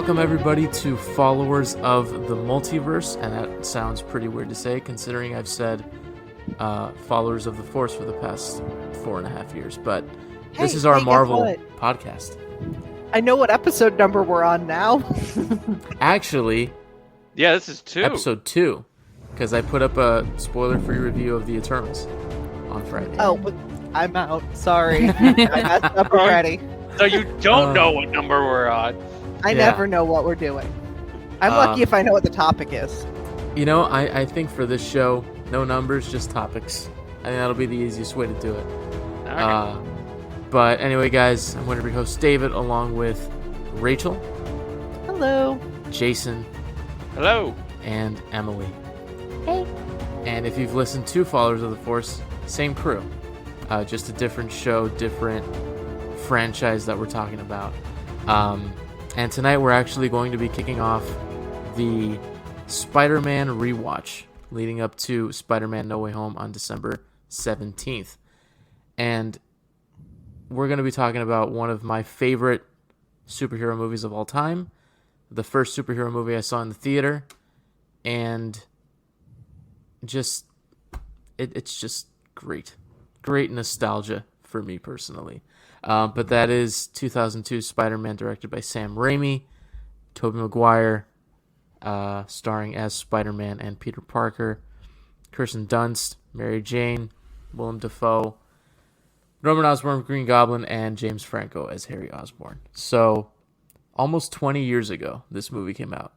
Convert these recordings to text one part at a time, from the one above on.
Welcome everybody to Followers of the Multiverse, and that sounds pretty weird to say considering I've said Followers of the Force for the past 4.5 years, but this is our Marvel podcast. I know what episode number we're on now. Actually, yeah, this is 2. Episode 2, because I put up a spoiler-free review of The Eternals on Friday. Oh, I'm out. Sorry. I messed up already. So you don't know what number we're on. I never know what we're doing. I'm lucky if I know what the topic is. You know, I think for this show, no numbers, just topics. I think that'll be the easiest way to do it. Okay. But anyway, guys, I'm going to be host David along with Rachel. Hello. Jason. Hello. And Emily. Hey. And if you've listened to Followers of the Force, same crew. Just a different show, different franchise that we're talking about. And tonight we're actually going to be kicking off the Spider-Man rewatch leading up to Spider-Man No Way Home on December 17th. And we're going to be talking about one of my favorite superhero movies of all time, the first superhero movie I saw in the theater, and just it's just great nostalgia for me personally. But that is 2002 Spider-Man, directed by Sam Raimi, Tobey Maguire, starring as Spider-Man and Peter Parker, Kirsten Dunst, Mary Jane, Willem Dafoe, Norman Osborn, Green Goblin, and James Franco as Harry Osborn. So, almost 20 years ago, this movie came out,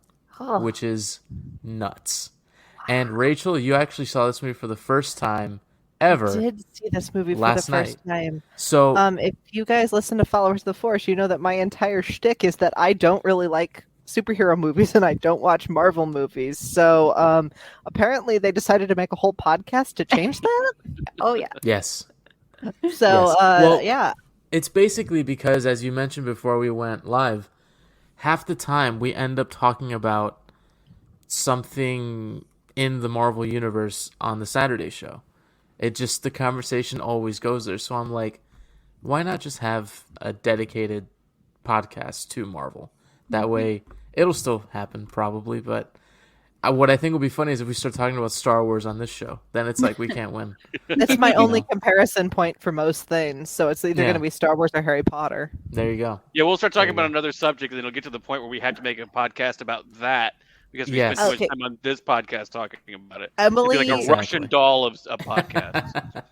which is nuts. Wow. And Rachel, you actually saw this movie for the first time ever. I did see this movie for the first time. So, if you guys listen to Followers of the Force, you know that my entire shtick is that I don't really like superhero movies and I don't watch Marvel movies. So, apparently they decided to make a whole podcast to change that. Oh yeah. Yes. So, yes. Yeah. It's basically because, as you mentioned before we went live, half the time we end up talking about something in the Marvel universe on the Saturday show. The conversation always goes there. So I'm like, why not just have a dedicated podcast to Marvel? That way, it'll still happen probably, but what I think will be funny is if we start talking about Star Wars on this show, then it's like we can't win. That's my only comparison point for most things. So it's either going to be Star Wars or Harry Potter. There you go. Yeah, we'll start talking about another subject, and it'll get to the point where we had to make a podcast about that. Because we spent too much time on this podcast talking about it. Emily, it's like a Russian doll of a podcast.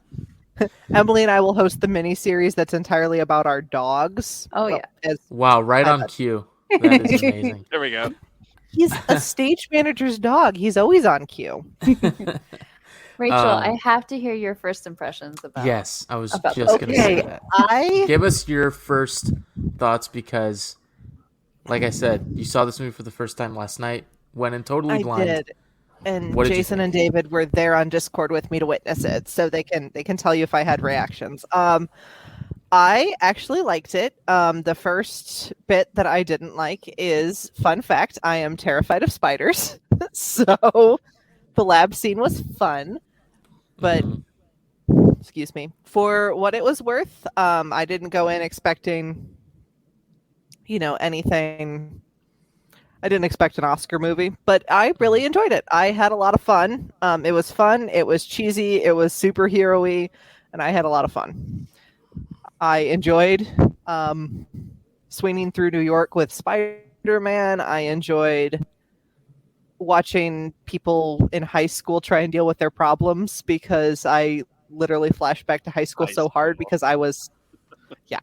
Emily and I will host the mini-series that's entirely about our dogs. Oh, yeah. Wow, right on cue. That is amazing. There we go. He's a stage manager's dog. He's always on cue. Rachel, I have to hear your first impressions about. Yes, I was just going to say that. Give us your first thoughts because, like I said, you saw this movie for the first time last night. Went in totally blind. I did. And Jason and David were there on Discord with me to witness it, so they can tell you if I had reactions. I actually liked it. The first bit that I didn't like is, fun fact, I am terrified of spiders. So the lab scene was fun, but excuse me, for what it was worth, I didn't go in expecting, anything. I didn't expect an Oscar movie, but I really enjoyed it. I had a lot of fun. It was fun. It was cheesy. It was superhero-y, and I had a lot of fun. I enjoyed swinging through New York with Spider-Man. I enjoyed watching people in high school try and deal with their problems because I literally flashed back to high school so hard because I was... Yeah,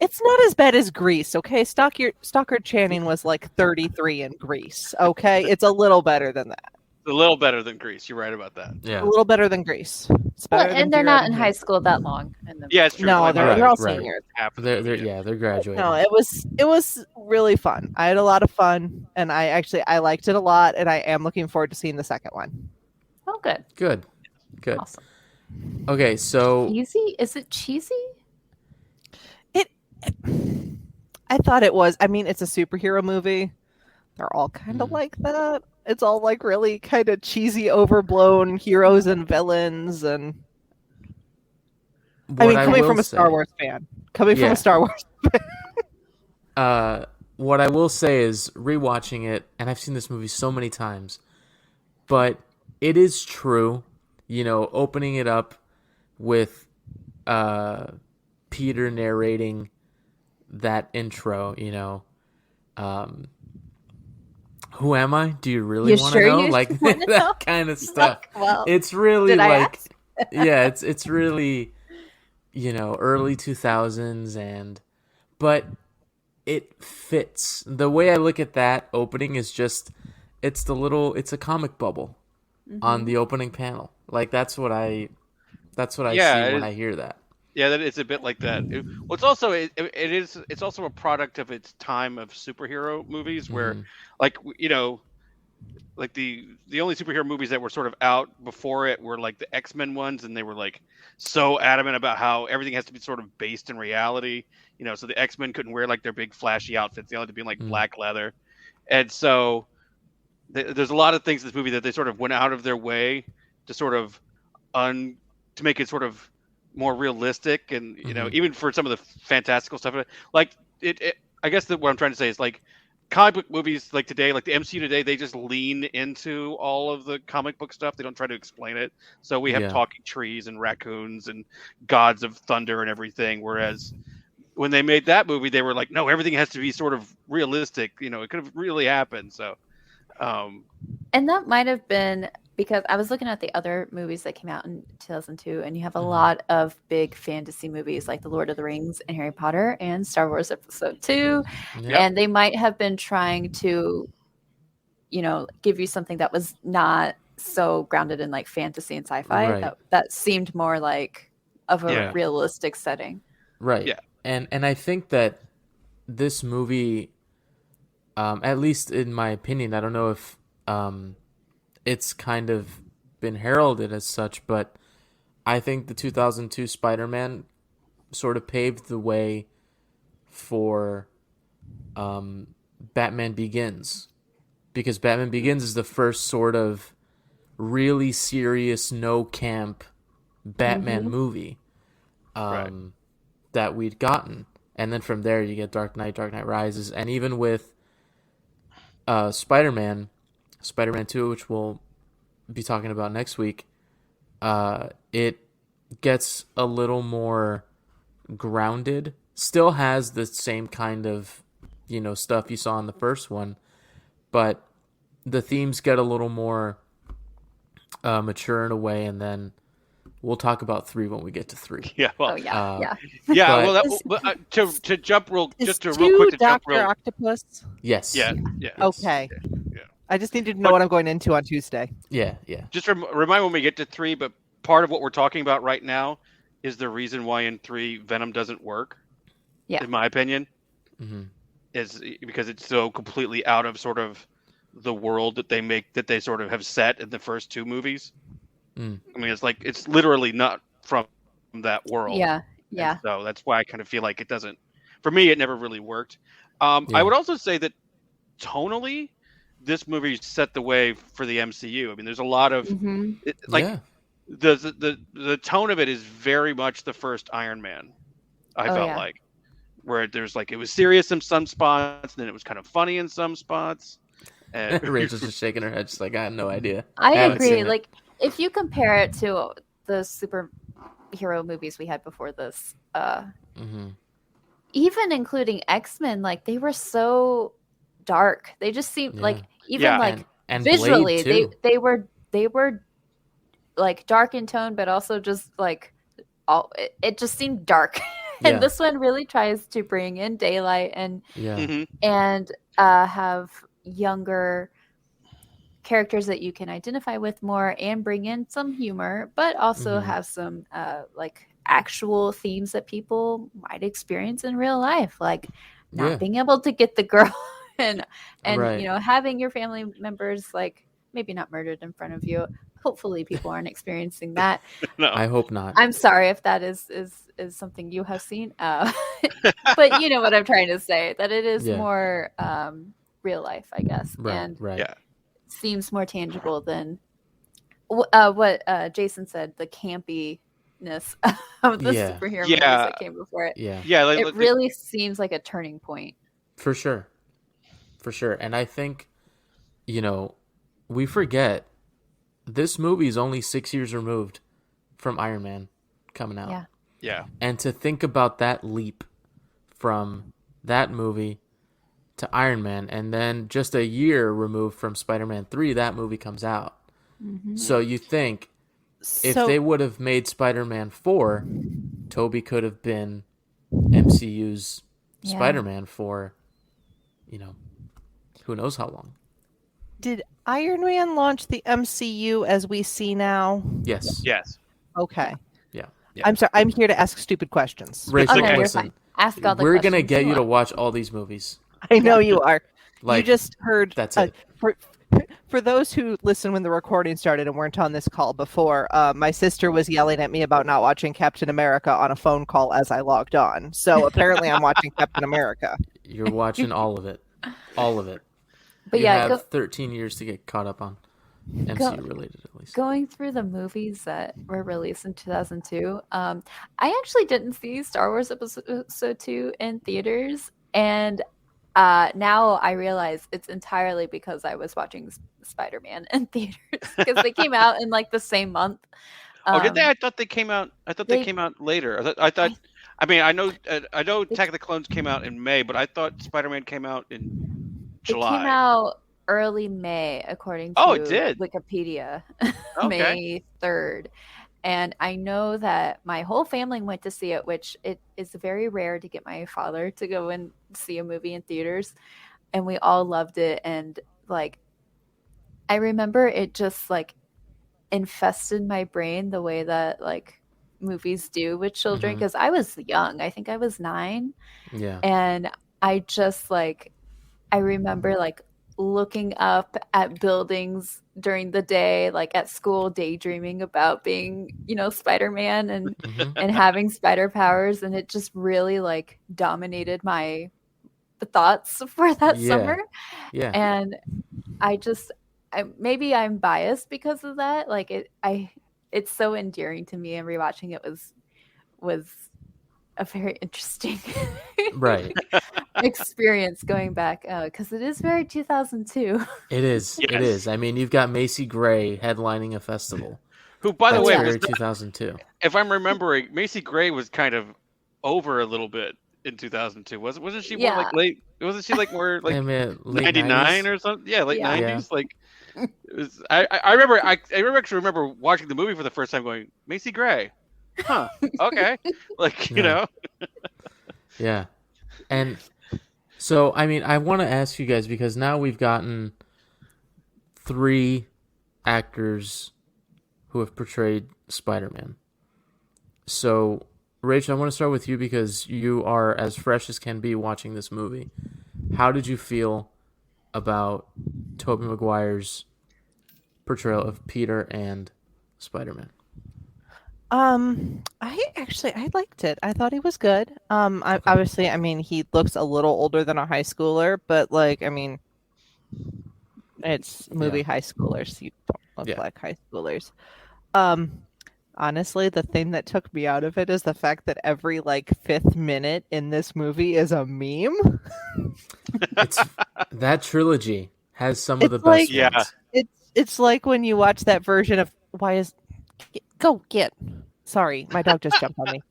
it's not as bad as Grease, okay? Stockard Channing was like 33 in Grease, okay? It's a little better than that. A little better than Grease. You're right about that. Yeah, a little better than Grease. It's better and they're not in high school that long. Yeah, it's true. No, they're all seniors. They're graduating. No, it was really fun. I had a lot of fun, and I liked it a lot, and I am looking forward to seeing the second one. Oh, good. Awesome. Okay, so cheesy? Is it cheesy? I thought it was. I mean, it's a superhero movie. They're all kind of like that. It's all like really kind of cheesy, overblown heroes and villains, and coming from a Star Wars fan. what I will say is rewatching it, and I've seen this movie so many times, but it is true, opening it up with Peter narrating that intro, who am I? Do you really want to know? Like that kind of stuff. Well, it's really did I like, yeah, it's really, early 2000s but it fits. The way I look at that opening is just, it's a comic bubble on the opening panel. Like that's what I see when I hear that. Yeah, that it's a bit like that. Well, it's also it's also a product of its time of superhero movies, where, like like the only superhero movies that were sort of out before it were like the X-Men ones, and they were like so adamant about how everything has to be sort of based in reality. So the X-Men couldn't wear like their big flashy outfits; they had to be in like black leather, and so there's a lot of things in this movie that they sort of went out of their way to sort of to make it sort of more realistic, and even for some of the fantastical stuff, like I guess that what I'm trying to say is, like, comic book movies like today, like the MCU today, they just lean into all of the comic book stuff. They don't try to explain it. So we have talking trees and raccoons and gods of thunder and everything, whereas when they made that movie, they were like, no, everything has to be sort of realistic. It could have really happened. So and that might have been because I was looking at the other movies that came out in 2002, and you have a lot of big fantasy movies like The Lord of the Rings and Harry Potter and Star Wars Episode 2. Yep. And they might have been trying to, give you something that was not so grounded in like fantasy and sci-fi. Right. That seemed more like of a realistic setting. Right. Yeah. And I think that this movie, at least in my opinion, I don't know if it's kind of been heralded as such, but I think the 2002 Spider-Man sort of paved the way for Batman Begins, because Batman Begins is the first sort of really serious, no camp Batman movie that we'd gotten. And then from there you get Dark Knight Rises, and even with Spider-Man 2, which we'll be talking about next week, it gets a little more grounded. Still has the same kind of, stuff you saw in the first one, but the themes get a little more mature in a way, and then we'll talk about 3 when we get to 3. Yeah. Well, yeah. To jump real, Is just to 2 real quick to jump Dr. real. Octopus? Yes. Yeah. Okay. Yeah. I just needed to know what I'm going into on Tuesday. Yeah. Just remind when we get to 3, but part of what we're talking about right now is the reason why in 3 Venom doesn't work. Yeah. In my opinion, is because it's so completely out of sort of the world that they sort of have set in the first 2 movies. I mean, it's literally not from that world. Yeah. And so that's why I kind of feel like it doesn't. For me, it never really worked. I would also say that tonally, this movie set the way for the MCU. I mean, there's a lot of the tone of it is very much the first Iron Man. I felt like, where there's like, it was serious in some spots, and then it was kind of funny in some spots. And Rachel's just shaking her head, just like, I had no idea. I agree. Like, if you compare it to the superhero movies we had before this, even including X-Men, like, they were so dark. They just seemed like, even like and visually, Blade, they were like dark in tone, but also just like it just seemed dark. And this one really tries to bring in daylight and have younger characters that you can identify with more, and bring in some humor, but also have some like actual themes that people might experience in real life, like not being able to get the girl and having your family members like maybe not murdered in front of you. Hopefully people aren't experiencing that. No. I hope not. I'm sorry if that is something you have seen, but you know what I'm trying to say, that it is more real life, I guess, and seems more tangible than what Jason said, the campiness of the superhero movies that came before it. Yeah. Yeah, it really seems like a turning point. For sure. for sure. And I think, we forget this movie is only 6 years removed from Iron Man coming out. Yeah. Yeah. And to think about that leap from that movie to Iron Man, and then just a year removed from Spider-Man 3, that movie comes out. Mm-hmm. So you think if they would have made Spider-Man 4, Tobey could have been MCU's Spider-Man for, who knows how long. Did Iron Man launch the MCU as we see now? Yes. Yes. Okay. Yeah. I'm sorry. I'm here to ask stupid questions. Rachel, Okay, you're listen. fine. Ask all the We're going to questions get you to want. watch all these movies. I know you are. Like, you just heard. that's it. For those who listened when the recording started and weren't on this call before, my sister was yelling at me about not watching Captain America on a phone call as I logged on. So apparently I'm watching Captain America. You're watching all of it. All of it. But you yeah, have 13 years to get caught up on MCU related, at least. going through the movies that were released in 2002, I actually didn't see Star Wars Episode 2 in theaters, and now I realize it's entirely because I was watching Spider-Man in theaters because they came out in like the same month. Did they? I thought they came out. I thought they came out later. I thought. I mean, I know Attack of the Clones came out in May, but I thought Spider-Man came out in July. It came out early May, according to it did. Wikipedia, Okay. May 3rd. And I know that my whole family went to see it, which it is very rare to get my father to go and see a movie in theaters. And we all loved it. And like, I remember it just like infested my brain the way that like movies do with children. Because I was young. I think I was 9. Yeah. And I just like, I remember like looking up at buildings during the day, like at school, daydreaming about being, Spider-Man and and having spider powers, and it just really like dominated my thoughts for that summer. Yeah. And maybe I'm biased because of that. Like it's so endearing to me, and rewatching it was a very interesting right experience going back because it is very 2002. It is. Yes. It is. I mean, you've got Macy Gray headlining a festival. Who, by the That's way, very was 2002. if I'm remembering, Macy Gray was kind of over a little bit in 2002. Wasn't she more like late? Wasn't she like more like late 99 90s? or something? Yeah, late Yeah. 90s. Like, it was, I remember. I remember watching the movie for the first time, going, Macy Gray. Huh. Okay. Like, Yeah. And so, I mean, I want to ask you guys, because now we've gotten 3 actors who have portrayed Spider-Man. So, Rachel, I want to start with you because you are as fresh as can be watching this movie. How did you feel about Tobey Maguire's portrayal of Peter and Spider-Man? I liked it. I thought he was good. Obviously, I mean, he looks a little older than a high schooler, but like, I mean, it's movie high schoolers. You don't look like high schoolers. Honestly, the thing that took me out of it is the fact that every like 5th minute in this movie is a meme. That trilogy has some of the best like, ones. It's like when you watch that version of Sorry, my dog just jumped on me.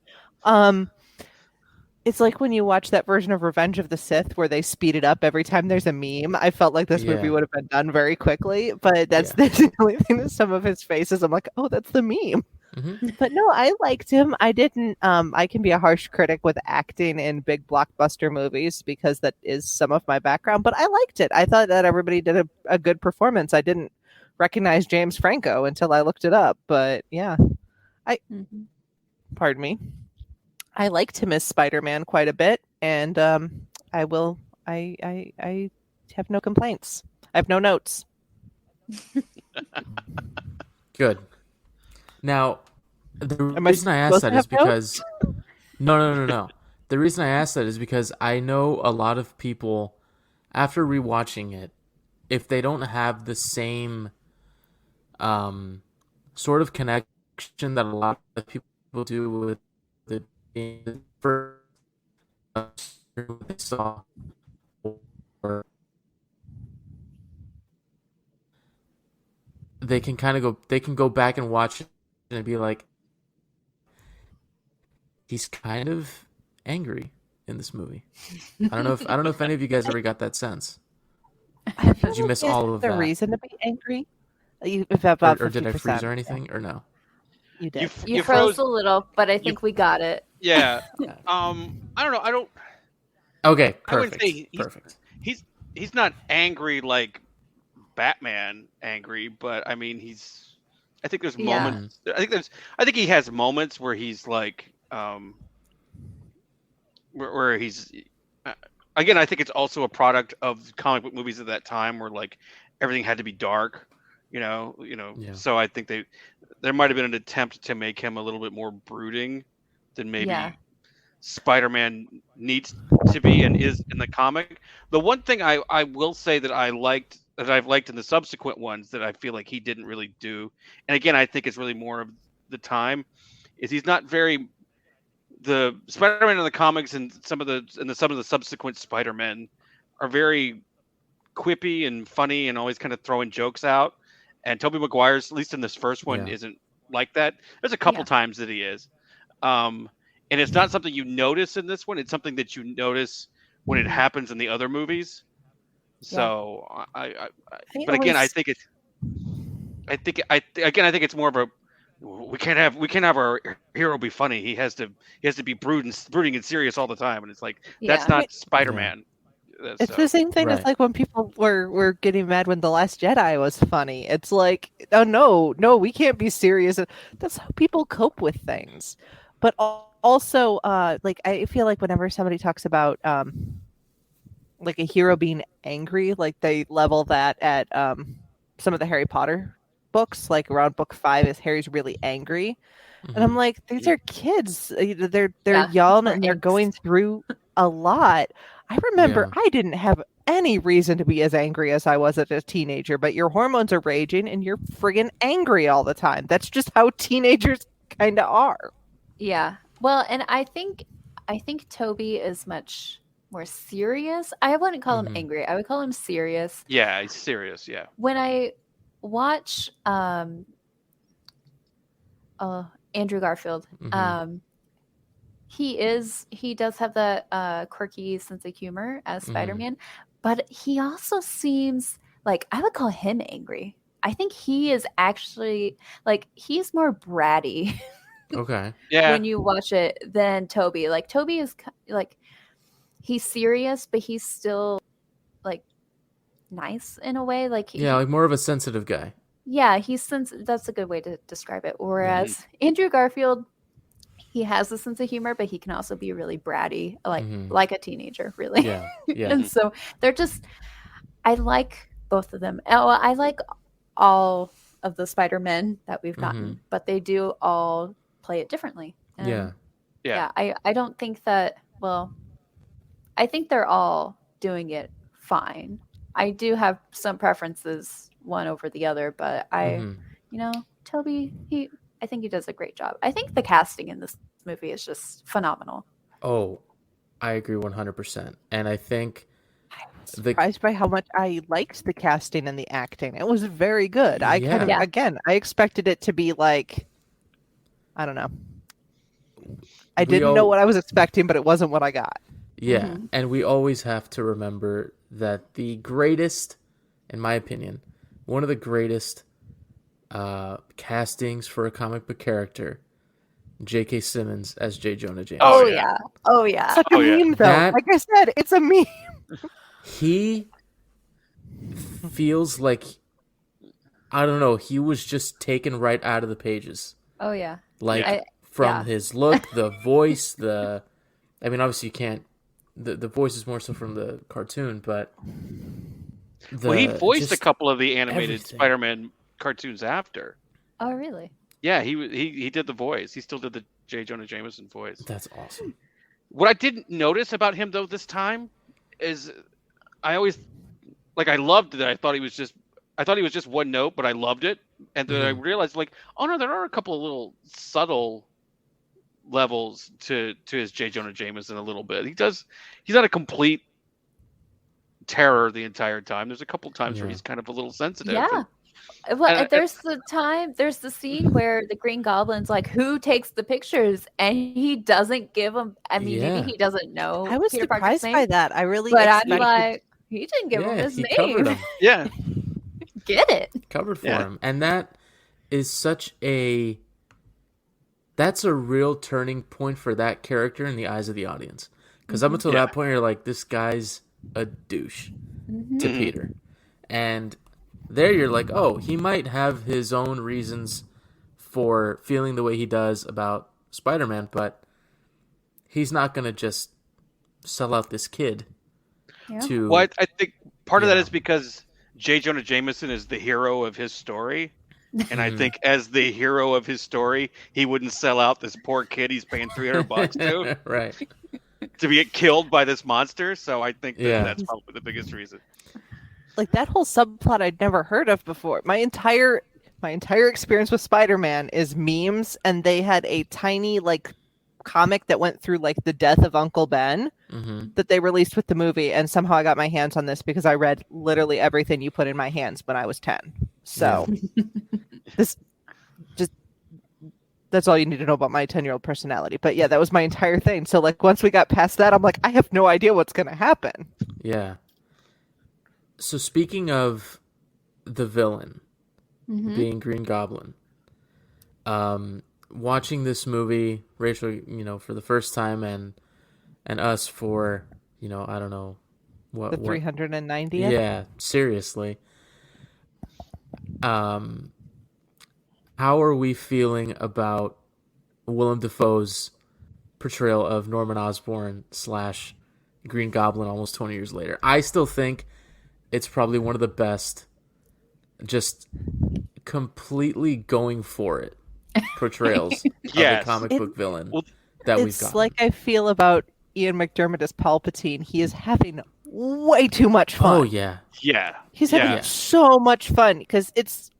It's like when you watch that version of Revenge of the Sith where they speed it up every time there's a meme. I felt like this movie would have been done very quickly, but that's the only thing that some of his faces, I'm like, oh, that's the meme. But no, I liked him. I didn't. I can be a harsh critic with acting in big blockbuster movies because that is some of my background, but I liked it. I thought that everybody did a good performance. I didn't recognize James Franco until I looked it up, but yeah. Pardon me. I liked him as Spider-Man quite a bit, and I have no complaints. I have no notes. Good. Now, the reason I asked that is because no. The reason I asked that is because I know a lot of people, after rewatching it, if they don't have the same sort of connection that a lot of people do with the first they saw, or they can go back and watch it and be like, he's kind of angry in this movie. I don't know if any of you guys ever got that sense. Did you miss all of the that? reason to be angry? About Or did I 50%. freeze or anything? Or no? You did. You froze a little, but I think we got it. Yeah. I don't know. I don't. Okay, I wouldn't perfect. say Perfect. he's not angry like Batman angry, but I mean I think there's Yeah. moments. I think he has moments where he's like where he's again. I think it's also a product of comic book movies at that time where like everything had to be dark. Yeah. So I think there might have been an attempt to make him a little bit more brooding than maybe Yeah. Spider-Man needs to be and is in the comic. The one thing I will say that I've liked in the subsequent ones that I feel like he didn't really do, and again I think it's really more of the time, is he's not very the Spider-Man in the comics and some of the subsequent Spider-Men are very quippy and funny and always kind of throwing jokes out. And Tobey Maguire's, at least in this first one, isn't like that. There's a couple times that he is. And it's not something you notice in this one. It's something that you notice when it happens in the other movies. So but again, I think it's more of a, we can't have our hero be funny. He has to be brooding and serious all the time. And it's like, that's not Spider-Man. It's the same thing as like when people were getting mad when The Last Jedi was funny. It's like, oh no, we can't be serious. That's how people cope with things. But also, like I feel like whenever somebody talks about like a hero being angry, like they level that at some of the Harry Potter books. Like around book 5 is Harry's really angry, and I'm like, these are kids. They're young and they're going through a lot. I remember I didn't have any reason to be as angry as I was as a teenager, but your hormones are raging and you're friggin' angry all the time. That's just how teenagers kind of are. Yeah. Well, and I think Toby is much more serious. I wouldn't call him angry. I would call him serious. Yeah, he's serious. Yeah. When I watch Andrew Garfield, he does have that quirky sense of humor as Spider-Man, but he also seems like, I would call him angry. I think he is actually like, he's more bratty. Okay. Yeah. When you watch it than Toby. Like Toby is like, he's serious, but he's still like nice in a way. Like like more of a sensitive guy. Yeah, that's a good way to describe it. Whereas Andrew Garfield, he has a sense of humor, but he can also be really bratty, like a teenager, really. Yeah. And so they're just, I like both of them. Oh, I like all of the Spider-Men that we've gotten, but they do all play it differently. And I don't think that, well, I think they're all doing it fine. I do have some preferences one over the other, but Toby, I think he does a great job. I think the casting in this movie is just phenomenal. Oh, I agree 100%. And I think I was surprised by how much I liked the casting and the acting. It was very good. I I expected it to be like, I don't know. I didn't know what I was expecting, but it wasn't what I got. Yeah, and we always have to remember that the greatest, in my opinion, one of the greatest castings for a comic book character, J.K. Simmons as J. Jonah Jameson. Oh yeah. Such a meme, though. Like I said, it's a meme. He feels like, I don't know, he was just taken right out of the pages. Oh yeah. Like from his look, the voice, I mean, obviously you can't. The voice is more so from the cartoon, but he voiced a couple of the animated Spider-Man cartoons after. Oh, really? Yeah, he did the voice. He still did the J. Jonah Jameson voice. That's awesome. What I didn't notice about him though this time is I loved that. I thought he was just one note, but I loved it, and then I realized like, oh no, there are a couple of little subtle levels to his J. Jonah Jameson a little bit. He's not a complete terror the entire time. There's a couple times where he's kind of a little sensitive. Yeah. Well, there's the scene where the Green Goblin's like, who takes the pictures? And he doesn't give them. I mean, maybe he doesn't know. I was Peter Parker's surprised name, by that. I really but I'm expected... like, he didn't give him his he name. covered him. Yeah. Get it. Covered for him. And that is that's a real turning point for that character in the eyes of the audience. Because up until that point, you're like, this guy's a douche to Peter. And there you're like, oh, he might have his own reasons for feeling the way he does about Spider-Man, but he's not going to just sell out this kid to... Well, I think part of that is because J. Jonah Jameson is the hero of his story. And I think as the hero of his story, he wouldn't sell out this poor kid he's paying $300 to. Right. To be killed by this monster. So I think that's probably the biggest reason. Like, that whole subplot I'd never heard of before. My entire experience with Spider-Man is memes, and they had a tiny, like, comic that went through, like, the death of Uncle Ben that they released with the movie, and somehow I got my hands on this because I read literally everything you put in my hands when I was 10. So, that's all you need to know about my 10-year-old personality. But yeah, that was my entire thing. So, like, once we got past that, I'm like, I have no idea what's going to happen. Yeah. So speaking of the villain being Green Goblin, watching this movie, Rachel, for the first time, and us for, I don't know what the 390th. Yeah, seriously. How are we feeling about Willem Dafoe's portrayal of Norman Osborn / Green Goblin almost 20 years later? I still think it's probably one of the best, just completely going for it portrayals of the comic book villain that we've got. It's like I feel about Ian McDermott as Palpatine. He is having way too much fun. Oh, yeah. Yeah. He's having so much fun because it's...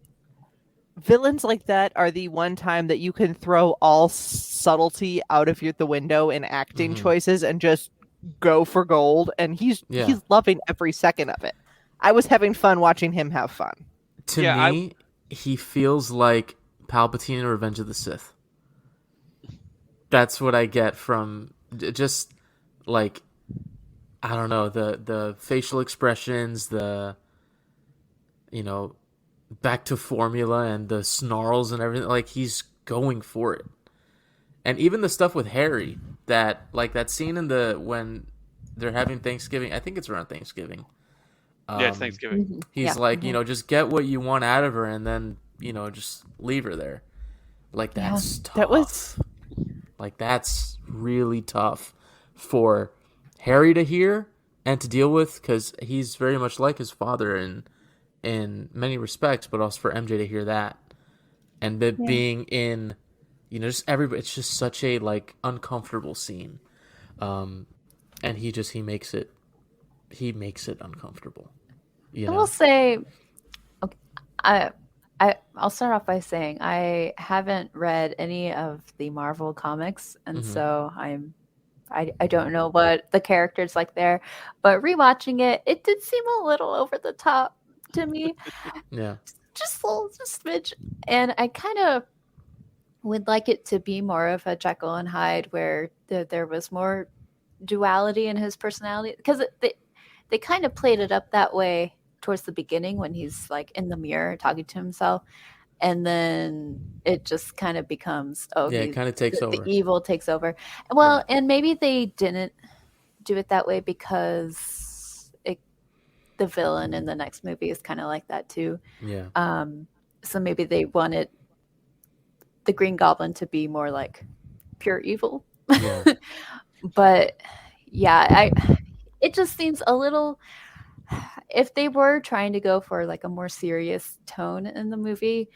Villains like that are the one time that you can throw all subtlety out of the window in acting choices and just go for gold, and he's loving every second of it. I was having fun watching him have fun. To me, he feels like Palpatine in Revenge of the Sith. That's what I get from just, like, I don't know, the facial expressions, the, back to formula and the snarls and everything. Like, he's going for it. And even the stuff with Harry, that scene when they're having Thanksgiving, I think it's around Thanksgiving. It's Thanksgiving. He's like, just get what you want out of her and then, just leave her there. Like, that's tough. Like, that's really tough for Harry to hear and to deal with, because he's very much like his father in many respects, but also for MJ to hear that. And being in, just everybody, it's just such a, like, uncomfortable scene. And he makes it uncomfortable. I will say, okay, I'll start off by saying I haven't read any of the Marvel comics, and so I don't know what the characters like there, but rewatching it did seem a little over the top to me. Yeah, just a smidge, and I kind of would like it to be more of a Jekyll and Hyde, where there was more duality in his personality, because they kind of played it up that way towards the beginning when he's like in the mirror talking to himself, and then it just kind of becomes it kind of takes over. The evil takes over. Well, and maybe they didn't do it that way because the villain in the next movie is kind of like that too. Yeah. So maybe they wanted the Green Goblin to be more like pure evil. Yeah. But yeah, it just seems a little, if they were trying to go for like a more serious tone in the movie,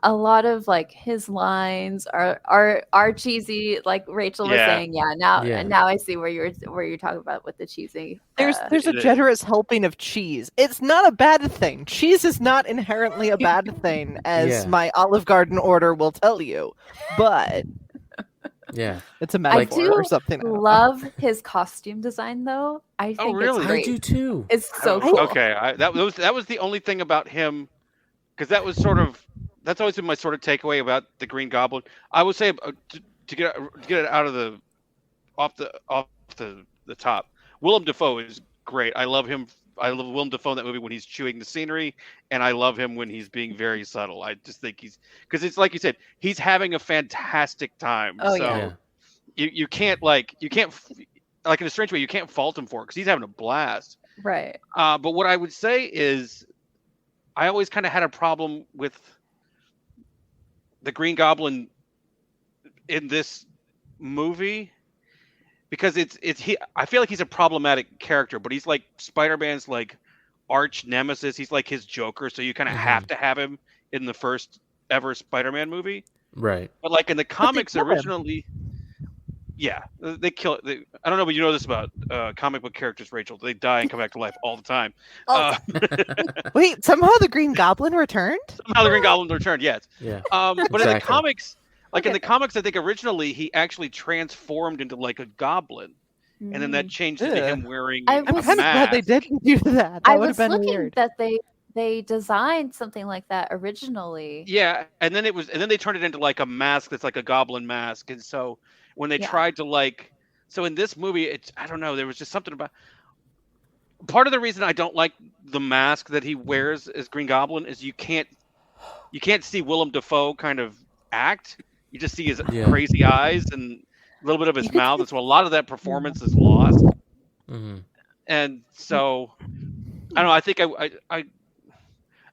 a lot of like his lines are cheesy, like Rachel was saying. Now I see where you're talking about with the cheesy. There's a generous helping of cheese. It's not a bad thing. Cheese is not inherently a bad thing, as my Olive Garden order will tell you. But yeah, it's a metaphor or something. I love his costume design, though. I think it's great. I do too. It's so cool. Okay, that was the only thing about him because that's always been my sort of takeaway about the Green Goblin. I would say to get it out of the off the top. Willem Dafoe is great. I love him. I love Willem Dafoe in that movie when he's chewing the scenery, and I love him when he's being very subtle. I just think because it's like you said, he's having a fantastic time. Oh, so yeah. you can't like in a strange way you can't fault him for it because he's having a blast. Right. But what I would say is, I always kind of had a problem with the Green Goblin in this movie because I feel like he's a problematic character, but he's like Spider-Man's like arch nemesis. He's like his Joker, so you kind of have to have him in the first ever Spider-Man movie. Right. But like in the comics originally, they kill it. I don't know, but you know this about comic book characters, Rachel. They die and come back to life all the time. Wait, somehow the Green Goblin returned? Somehow the Green Goblin returned, yes. Yeah. But in the comics, in the comics, I think originally he actually transformed into like a goblin, and then that changed into him wearing a I'm kind of glad mask. they didn't do that. I That would have was been looking weird. that they designed something like that originally. Yeah, and then they turned it into like a mask that's like a goblin mask, and so when they tried to so in this movie, I don't know, there was just something about. Part of the reason I don't like the mask that he wears as Green Goblin is you can't see Willem Dafoe kind of act. You just see his crazy eyes and a little bit of his mouth, and so a lot of that performance is lost. Mm-hmm. And so I don't know. I think I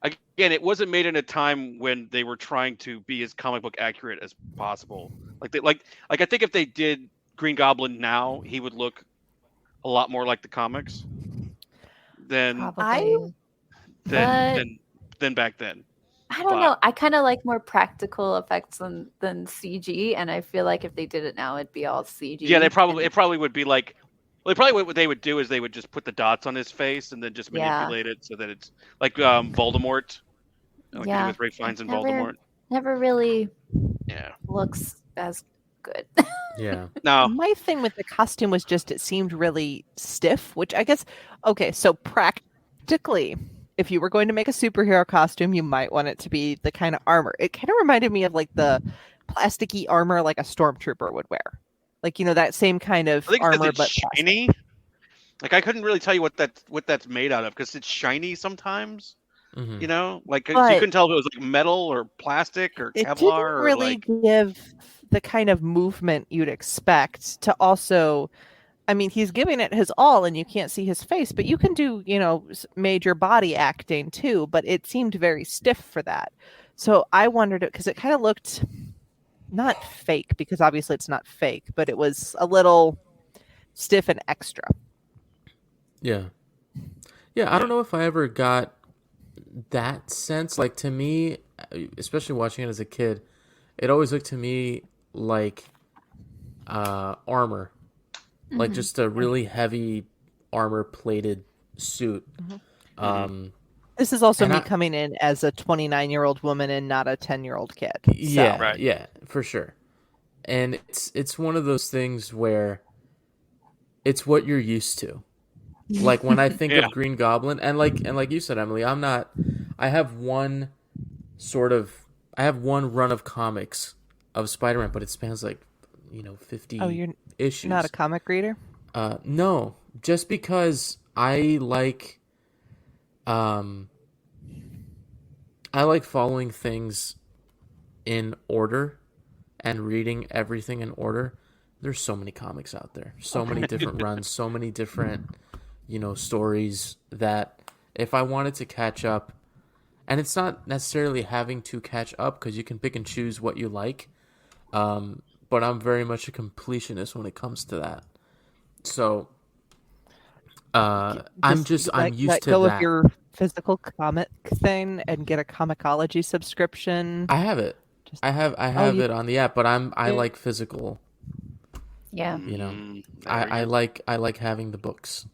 again, it wasn't made in a time when they were trying to be as comic book accurate as possible. I think if they did Green Goblin now, he would look a lot more like the comics than Probably. than back then. I don't know. I kind of like more practical effects than CG, and I feel like if they did it now, it'd be all CG. Yeah, it probably would be like. Well, probably what they would do is they would just put the dots on his face and then just manipulate it so that it's like Voldemort. Like with Ray Fiennes and Voldemort. Never really looks as good. Yeah. No. My thing with the costume was just it seemed really stiff, which I guess, okay, so practically, if you were going to make a superhero costume, you might want it to be the kind of armor. It kind of reminded me of like the plasticky armor like a stormtrooper would wear. Like, that same kind of armor, but shiny. Like I couldn't really tell you what that's made out of because it's shiny sometimes. Mm-hmm. You couldn't tell if it was like metal or plastic or Kevlar. It didn't really give the kind of movement you'd expect to also. I mean, he's giving it his all, and you can't see his face, but you can do major body acting too. But it seemed very stiff for that. So I wondered because it kind of looked. Not fake, because obviously it's not fake, but it was a little stiff and extra. Yeah. I don't know if I ever got that sense. Like, to me, especially watching it as a kid, it always looked to me like armor. Mm-hmm. Like just a really heavy armor-plated suit. Mm-hmm. This is also me coming in as a 29-year-old woman and not a 10-year-old kid. Yeah, right. Yeah, for sure. And it's one of those things where it's what you're used to. Like when I think of Green Goblin, and like you said, Emily, I have one run of comics of Spider-Man, but it spans 50 issues. Not a comic reader? No, just because I like following things in order and reading everything in order. There's so many comics out there, so many different runs, so many different, stories that if I wanted to catch up, and it's not necessarily having to catch up because you can pick and choose what you like. But I'm very much a completionist when it comes to that. So I'm used to that. Go with your physical comic thing and get a Comixology subscription. I have it. I have it on the app, but I like physical. Yeah. I like having the books.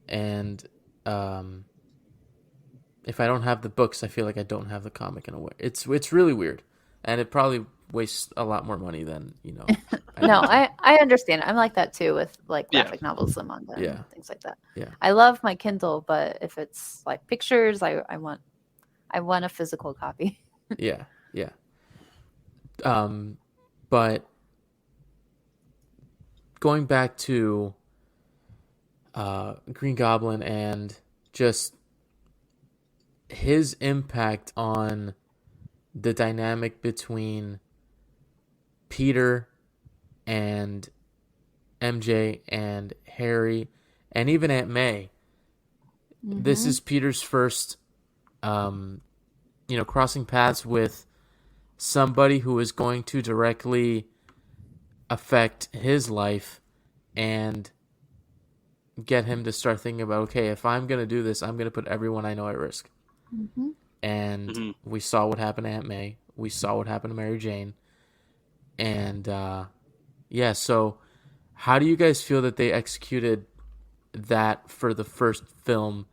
And if I don't have the books, I feel like I don't have the comic in a way. It's really weird. And it probably wastes a lot more money than, No, I understand. I'm like that too with like graphic novels and manga and things like that. Yeah. I love my Kindle, but if it's like pictures, I I want a physical copy. Yeah. But going back to Green Goblin and just his impact on the dynamic between Peter and MJ and Harry and even Aunt May. This is Peter's first, crossing paths with somebody who is going to directly affect his life and get him to start thinking about, okay, if I'm going to do this, I'm going to put everyone I know at risk. And we saw what happened to Aunt May. We saw what happened to Mary Jane. And, so how do you guys feel that they executed that for the first film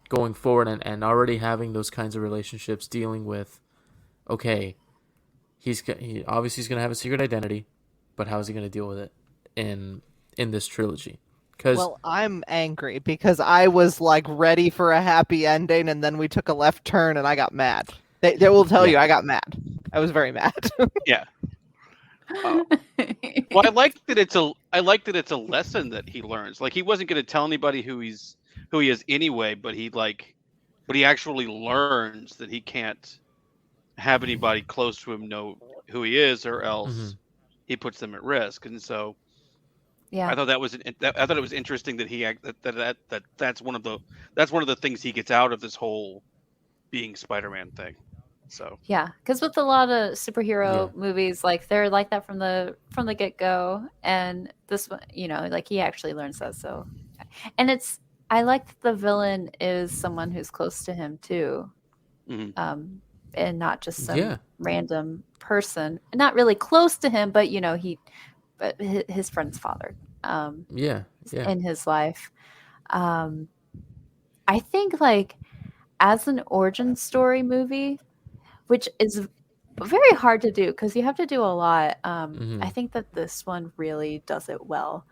going forward and already having those kinds of relationships dealing with, okay, he obviously he's going to have a secret identity, but how is he going to deal with it in this trilogy? Well, I'm angry because I was like ready for a happy ending, and then we took a left turn, and I got mad. They will tell you I got mad. I was very mad. Yeah. Well, I like that it's a lesson that he learns. Like, he wasn't going to tell anybody who he is anyway, but he actually learns that he can't have anybody close to him know who he is, or else he puts them at risk. And so, yeah, I thought it was interesting that that's one of the things he gets out of this whole being Spider-Man thing. So yeah, because with a lot of superhero movies, like they're like that from the get-go, and this one, like he actually learns that. So, and I like that the villain is someone who's close to him too, and not just some random person, not really close to him, but but his friend's father, in his life. I think, like, as an origin story movie, which is very hard to do because you have to do a lot. I think that this one really does it well.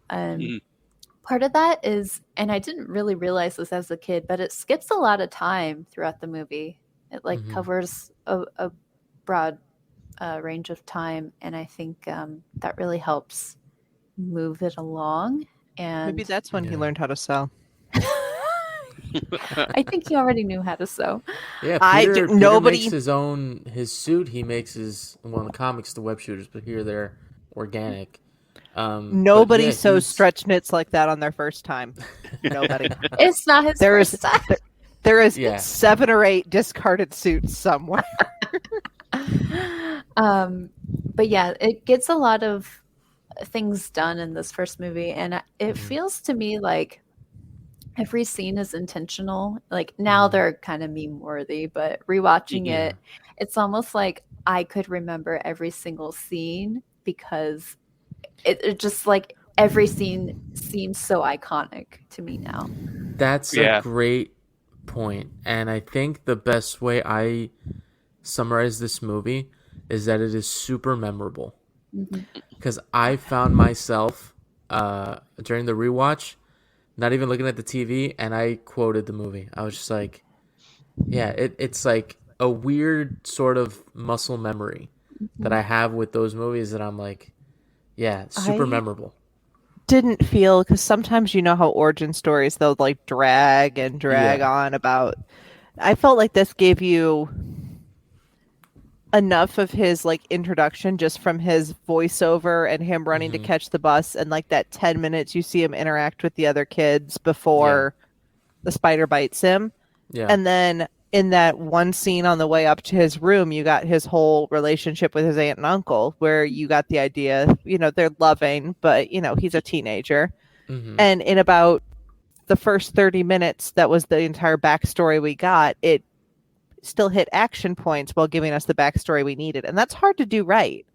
Part of that is, and I didn't really realize this as a kid, but it skips a lot of time throughout the movie. It covers a broad range of time, and I think that really helps move it along. And maybe that's when he learned how to sew. I think he already knew how to sew. Yeah, Peter makes his suit. He makes in the comics, the web shooters, but here they're organic. Nobody sews stretch knits like that on their first time. Nobody. It's not his first time. There is 7 or 8 discarded suits somewhere. But yeah, it gets a lot of things done in this first movie, and it feels to me like every scene is intentional. Like, now they're kind of meme worthy, but rewatching it, it's almost like I could remember every single scene because it just, like, every scene seems so iconic to me now. That's a great point. And I think the best way I summarize this movie is that it is super memorable. Because I found myself during the rewatch not even looking at the TV, and I quoted the movie. I was just like, it's like a weird sort of muscle memory that I have with those movies that I'm like, super memorable. Didn't feel, because sometimes how origin stories, they'll like drag on about. I felt like this gave you enough of his like introduction just from his voiceover and him running to catch the bus, and like that 10 minutes you see him interact with the other kids before the spider bites him. And then in that one scene on the way up to his room, you got his whole relationship with his aunt and uncle, where you got the idea, they're loving, but he's a teenager. And in about the first 30 minutes, that was the entire backstory we got. It still hit action points while giving us the backstory we needed. And that's hard to do right.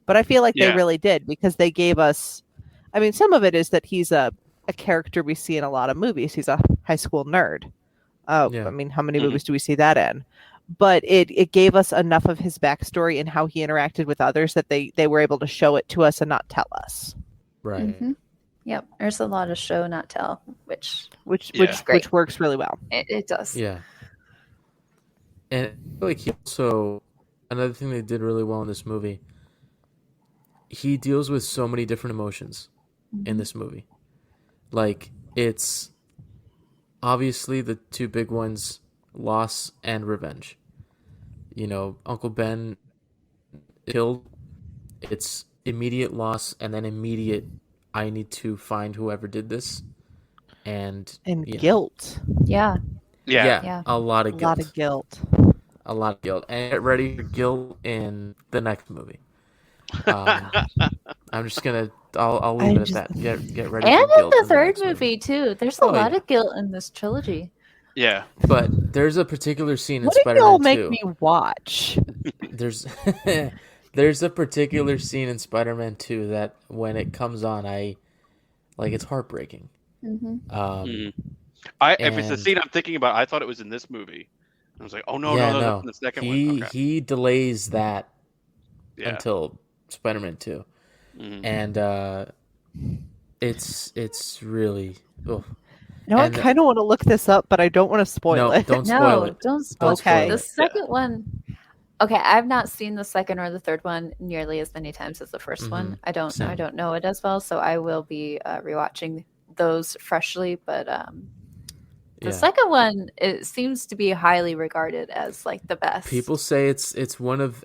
But I feel like they really did, because they gave us, I mean, some of it is that he's a character we see in a lot of movies. He's a high school nerd. I mean, how many movies do we see that in? But it gave us enough of his backstory and how he interacted with others that they were able to show it to us and not tell us. Right. Yep. There's a lot of show, not tell, which works really well. It does. Yeah. And I feel like he also, another thing they did really well in this movie, he deals with so many different emotions in this movie. Like, it's obviously the two big ones, loss and revenge. You know, Uncle Ben killed, it's immediate loss and then immediate, I need to find whoever did this. And guilt. Yeah. Yeah, a lot of A guilt. lot of guilt. A lot of guilt. And get ready for guilt in the next movie. I'm just gonna. I'll leave it at that. Get ready. And for guilt in the third next movie too. There's a lot of guilt in this trilogy. Yeah. But there's a particular scene in What did Spider-Man y'all 2. make me watch? There's there's a particular scene in Spider-Man 2 that when it comes on, it's heartbreaking. Mm-hmm. If it's the scene I'm thinking about, I thought it was in this movie. I was like, oh no, that's in the second one. Okay. He delays that Yeah. until Spider-Man 2. Mhm. And it's really Now I kind of want to look this up, but I don't want to spoil it. Don't spoil it. Don't spoil Okay. it. The second one. Okay, I've not seen the second or the third one nearly as many times as the first one. I don't know it as well, so I will be rewatching those freshly. But the second one, it seems to be highly regarded as like the best. People say it's one of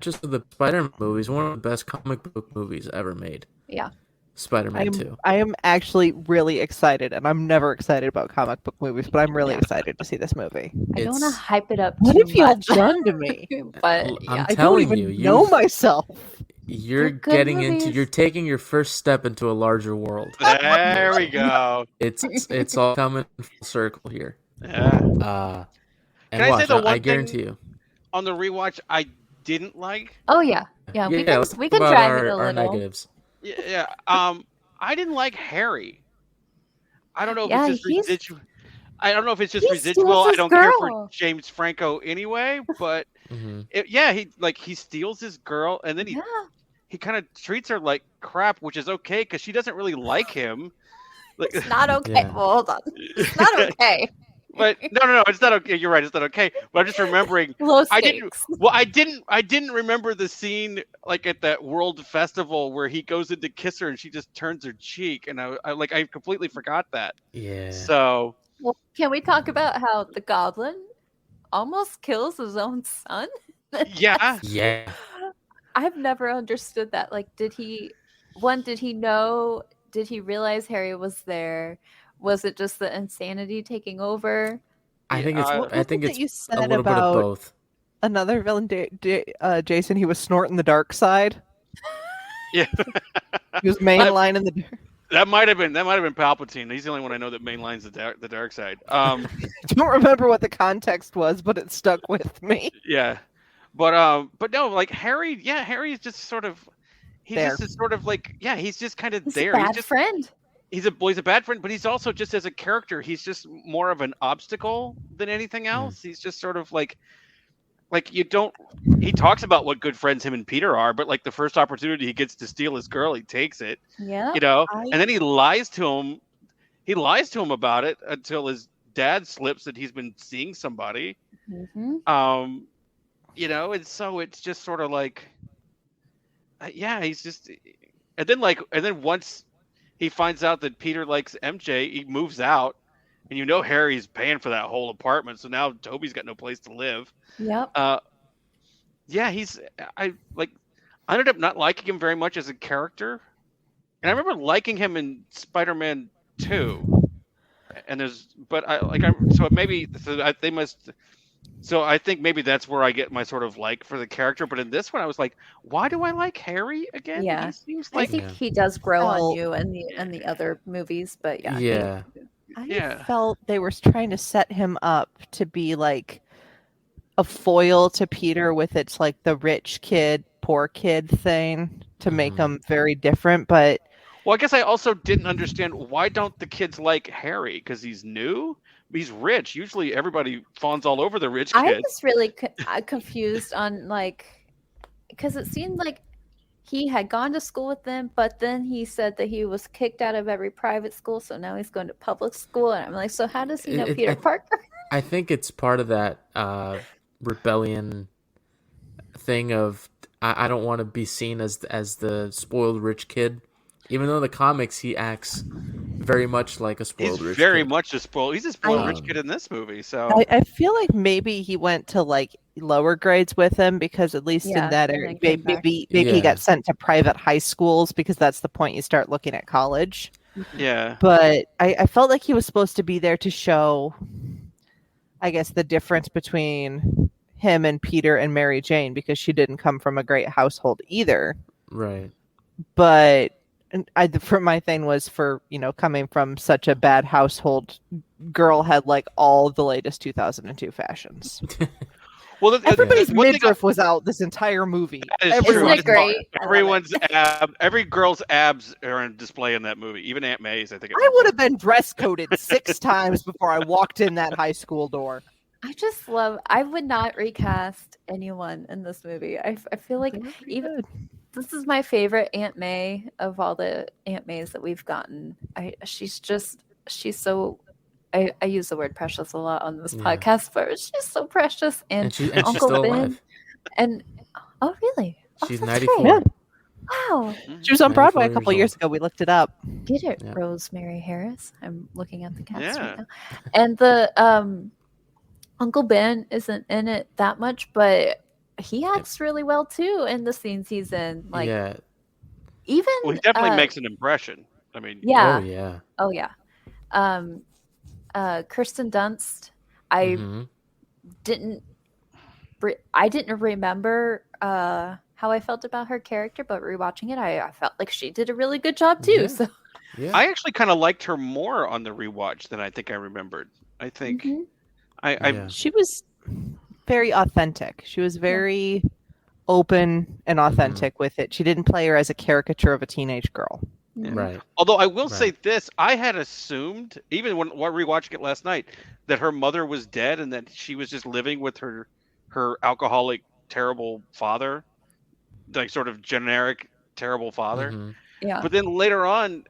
just the Spider-Man movies, one of the best comic book movies ever made. Yeah. Spider-Man 2. I am actually really excited, and I'm never excited about comic book movies, but I'm really excited to see this movie. I don't want to hype it up What too have y'all much. done to me? But I'm I don't telling even you, know myself. You're good getting movies. you're taking your first step into a larger world. There we go. It's all coming full circle here. Yeah. And Can I watch, say the one I thing guarantee you. on the rewatch I didn't like? Oh yeah. We can let's talk about drag it a our little. negatives. Yeah. I didn't like Harry. I don't know if Yeah, it's just he's- residual. I don't know if it's just he residual. steals I his don't care girl. for James Franco anyway, but Mhm. he steals his girl and then Yeah. he kind of treats her like crap, which is okay because she doesn't really like him. Like, It's not okay. Yeah. Well, hold on. It's not okay. but no, it's not okay. You're right, it's not okay. But I'm just remembering. Low I stakes. didn't remember the scene like at that World Festival where he goes in to kiss her and she just turns her cheek, and I completely forgot that. Yeah. So Well, can we talk about how the Goblin almost kills his own son? yeah, Yeah. I've never understood that. Like, did he know? Did he realize Harry was there? Was it just the insanity taking over? I think What was it that you it's said a little bit about of both. another villain, Jason? He was snorting the dark side. yeah. He was mainline in the. That might have been Palpatine. He's the only one I know that mainlines the dark side. I don't remember what the context was, but it stuck with me. Yeah, but no, like Harry. Yeah, Harry is just sort of. He's There. just sort of like he's just kind of He's there. a bad He's just friend. he's a bad friend, but he's also just as a character, he's just more of an obstacle than anything else. He's just sort of like you don't. He talks about what good friends him and Peter are, but like the first opportunity he gets to steal his girl, he takes it. Yeah. And then he lies to him. He lies to him about it until his dad slips that he's been seeing somebody. Mm-hmm. And so it's just sort of like, he's just, and then once he finds out that Peter likes MJ, he moves out, and Harry's paying for that whole apartment, so now Toby's got no place to live. Yep. I ended up not liking him very much as a character, and I remember liking him in Spider-Man 2. So I think maybe that's where I get my sort of like for the character. But in this one, I was like, why do I like Harry again? Yeah. He seems I like think he does grow Well- on you in the other movies, but yeah. Yeah. I felt they were trying to set him up to be like a foil to Peter with its like the rich kid, poor kid thing to make him very different. But Well, I guess I also didn't understand why don't the kids like Harry because he's new. He's rich. Usually, everybody fawns all over the rich I kid. was really confused on because it seemed like he had gone to school with them, but then he said that he was kicked out of every private school, so now he's going to public school. And I'm like, so how does he know Peter Parker? I think it's part of that rebellion thing of I don't want to be seen as the spoiled rich kid, even though in the comics he acts very much like a spoiled He's rich very kid. much a spoiled. He's a spoiled rich kid in this movie. So I feel like maybe he went to like lower grades with him because at least in that area, maybe he got sent to private high schools because that's the point you start looking at college. Yeah. But I felt like he was supposed to be there to show, I guess, the difference between him and Peter and Mary Jane because she didn't come from a great household either. Right. But for my thing was for, coming from such a bad household, girl had like all the latest 2002 fashions. Well, everybody's midriff was out this entire movie. Isn't it great? Every girl's abs are on display in that movie. Even Aunt May's, I think. I would have been dress coded 6 times before I walked in that high school door. I would not recast anyone in this movie. I feel like this is my favorite Aunt May of all the Aunt Mays that we've gotten. She's so. I use the word precious a lot on this podcast, but she's so precious. And Uncle she's still Ben. Alive. And oh, really? She's that's 94. Right. Wow. She was on Broadway a couple years ago. We looked it up. Get it, Rosemary Harris. I'm looking at the cast right now. And the Uncle Ben isn't in it that much, but he acts really well too in the scenes he's in. Like, even he definitely makes an impression. I mean, oh yeah. Kirsten Dunst. I didn't remember how I felt about her character, but rewatching it, I felt like she did a really good job too. So I actually kind of liked her more on the rewatch than I think I remembered. I think she was very authentic. She was very open and authentic with it. She didn't play her as a caricature of a teenage girl. Right. Although I will say this, I had assumed, even when rewatching it last night, that her mother was dead and that she was just living with her alcoholic, terrible father, like sort of generic, terrible father. Mm-hmm. Yeah. But then later on,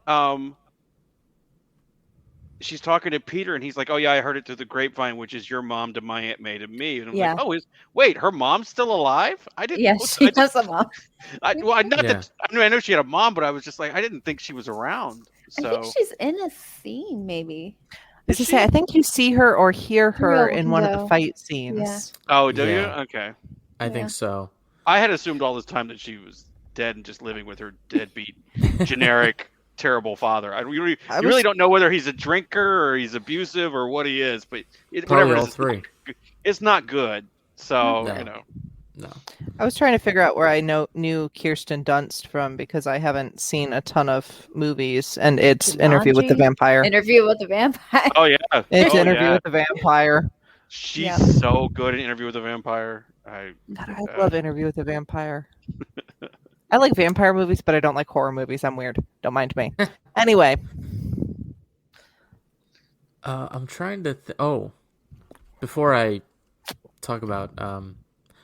she's talking to Peter and he's like, "Oh yeah, I heard it through the grapevine, which is your mom to my Aunt May to me." And I'm like, "Oh, wait, her mom's still alive? I didn't." Yeah, she has a mom. I know she had a mom, but I was just like, I didn't think she was around. So I think she's in a scene, maybe. I think you see her or hear her in one of the fight scenes. Yeah. Oh, do you? Okay. I think so. I had assumed all this time that she was dead and just living with her deadbeat, generic, terrible father. You really don't know whether he's a drinker or he's abusive or what he is, but Probably all three. It's not good. So No. I was trying to figure out where I knew Kirsten Dunst from because I haven't seen a ton of movies, and it's Interview with the Vampire. Interview with the Vampire. Oh yeah, it's Interview with the Vampire. She's so good at Interview with the Vampire. I love Interview with the Vampire. I like vampire movies, but I don't like horror movies. I'm weird. Don't mind me. Anyway. I'm trying to... before I talk about...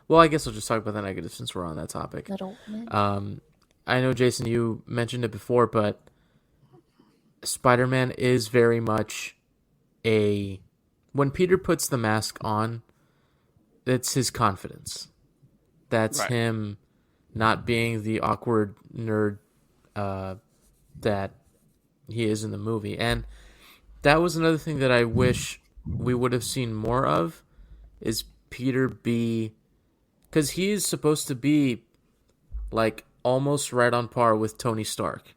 well, I guess I'll just talk about the negative since we're on that topic. I know, Jason, you mentioned it before, but Spider-Man is very much when Peter puts the mask on, it's his confidence. That's him not being the awkward nerd that he is in the movie. And that was another thing that I wish we would have seen more of, is Peter be... Because he is supposed to be, like, almost right on par with Tony Stark.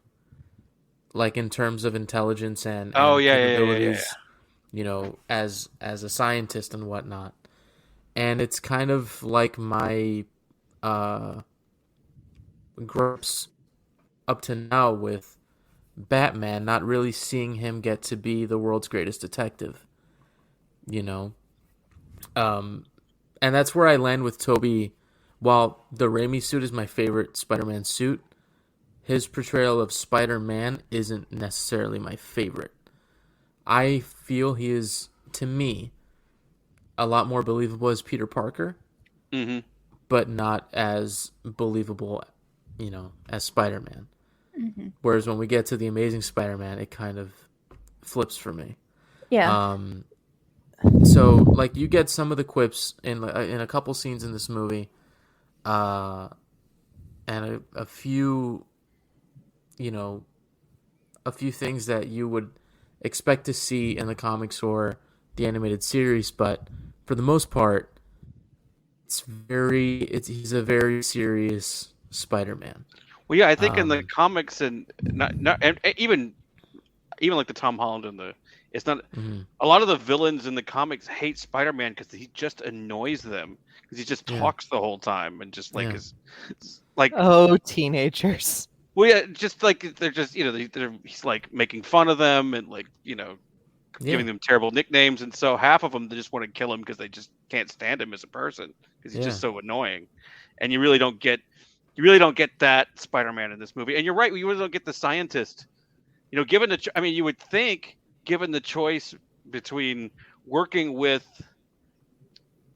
Like, in terms of intelligence and capabilities, you know, as a scientist and whatnot. And it's kind of like my gripes up to now with Batman, not really seeing him get to be the world's greatest detective. You know? And that's where I land with Tobey. While the Raimi suit is my favorite Spider-Man suit, his portrayal of Spider-Man isn't necessarily my favorite. I feel he is, to me, a lot more believable as Peter Parker, but not as believable, you know, as Spider-Man. Whereas when we get to the Amazing Spider-Man, it kind of flips for me. Yeah. So like you get some of the quips in a couple scenes in this movie, and a few, a few things that you would expect to see in the comics or the animated series, but for the most part, he's a very serious Spider-Man. Well, yeah, I think in the comics and and even like the Tom Holland and it's not a lot of the villains in the comics hate Spider-Man because he just annoys them because he just talks the whole time and just like is like teenagers. Well, yeah, just like they're just he's like making fun of them and like giving them terrible nicknames, and so half of them they just want to kill him because they just can't stand him as a person because he's just so annoying, and you really don't get that Spider-Man in this movie. And you're right, you really don't get the scientist. Given you would think, given the choice between working with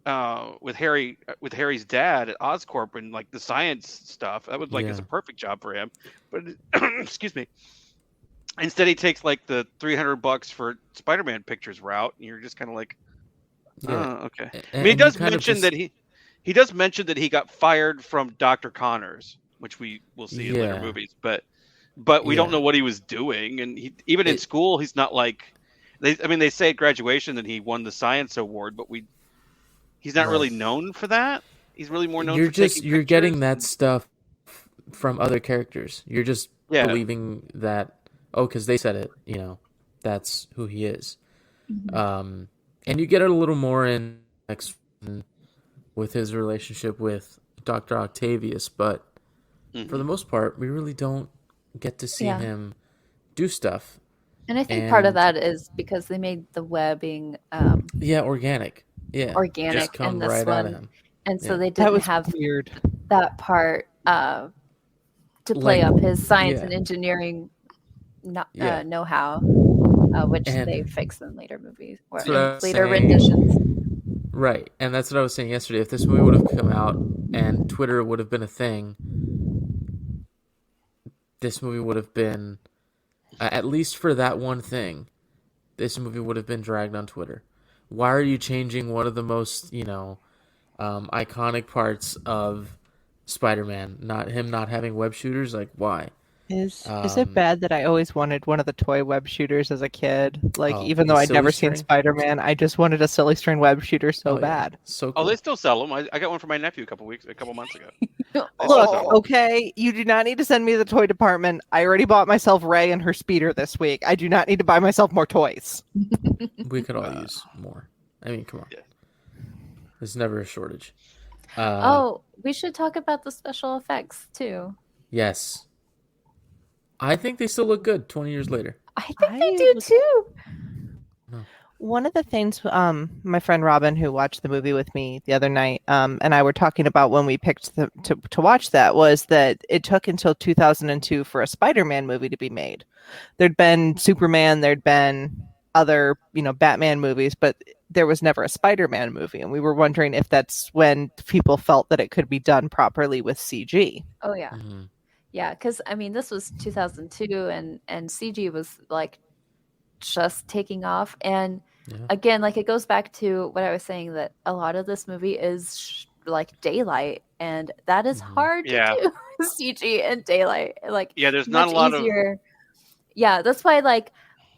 Harry's dad at Oscorp and like the science stuff, that was like it's a perfect job for him. But excuse me. Instead, he takes like the $300 for Spider-Man pictures route, and you're just kind of like, okay. He does mention that he does mention that he got fired from Dr. Connors, which we will see in later movies, but we don't know what he was doing, and even in school, he's not like they say at graduation that he won the science award, but he's not really known for that. He's really more known for taking you're getting that stuff from other characters. You're just believing that. Oh, because they said it, that's who he is. And you get it a little more in next with his relationship with Dr. Octavius, but for the most part, we really don't get to see him do stuff. And I think part of that is because they made the webbing organic. Yeah. Organic just come in this right one. out of him. And so they didn't have that part to play up his science and engineering know-how, which they fix in later movies or later renditions. Right, and that's what I was saying yesterday. If this movie would have come out and Twitter would have been a thing, this movie would have been, at least for that one thing, this movie would have been dragged on Twitter. Why are you changing one of the most, iconic parts of Spider-Man? Not having web shooters? Like, why? Is it bad that I always wanted one of the toy web shooters as a kid? Like, even though I'd never seen Spider-Man, I just wanted a silly string web shooter so bad. So cool. They still sell them. I got one for my nephew a couple months ago. Look, okay, you do not need to send me to the toy department. I already bought myself Ray and her speeder this week. I do not need to buy myself more toys. We could all use more. I mean, come on. Yeah. There's never a shortage. We should talk about the special effects too. Yes. I think they still look good 20 years later. I think they do too. No. One of the things my friend Robin, who watched the movie with me the other night, and I were talking about when we picked to watch that, was that it took until 2002 for a Spider-Man movie to be made. There'd been Superman, there'd been other, Batman movies, but there was never a Spider-Man movie. And we were wondering if that's when people felt that it could be done properly with CG. Oh, yeah. Mm-hmm. Yeah, because, this was 2002, and CG was, like, just taking off. And, again, like, it goes back to what I was saying, that a lot of this movie is, like, daylight. And that is hard to do, CG and daylight. Like, there's not a lot easier. Yeah, that's why, like,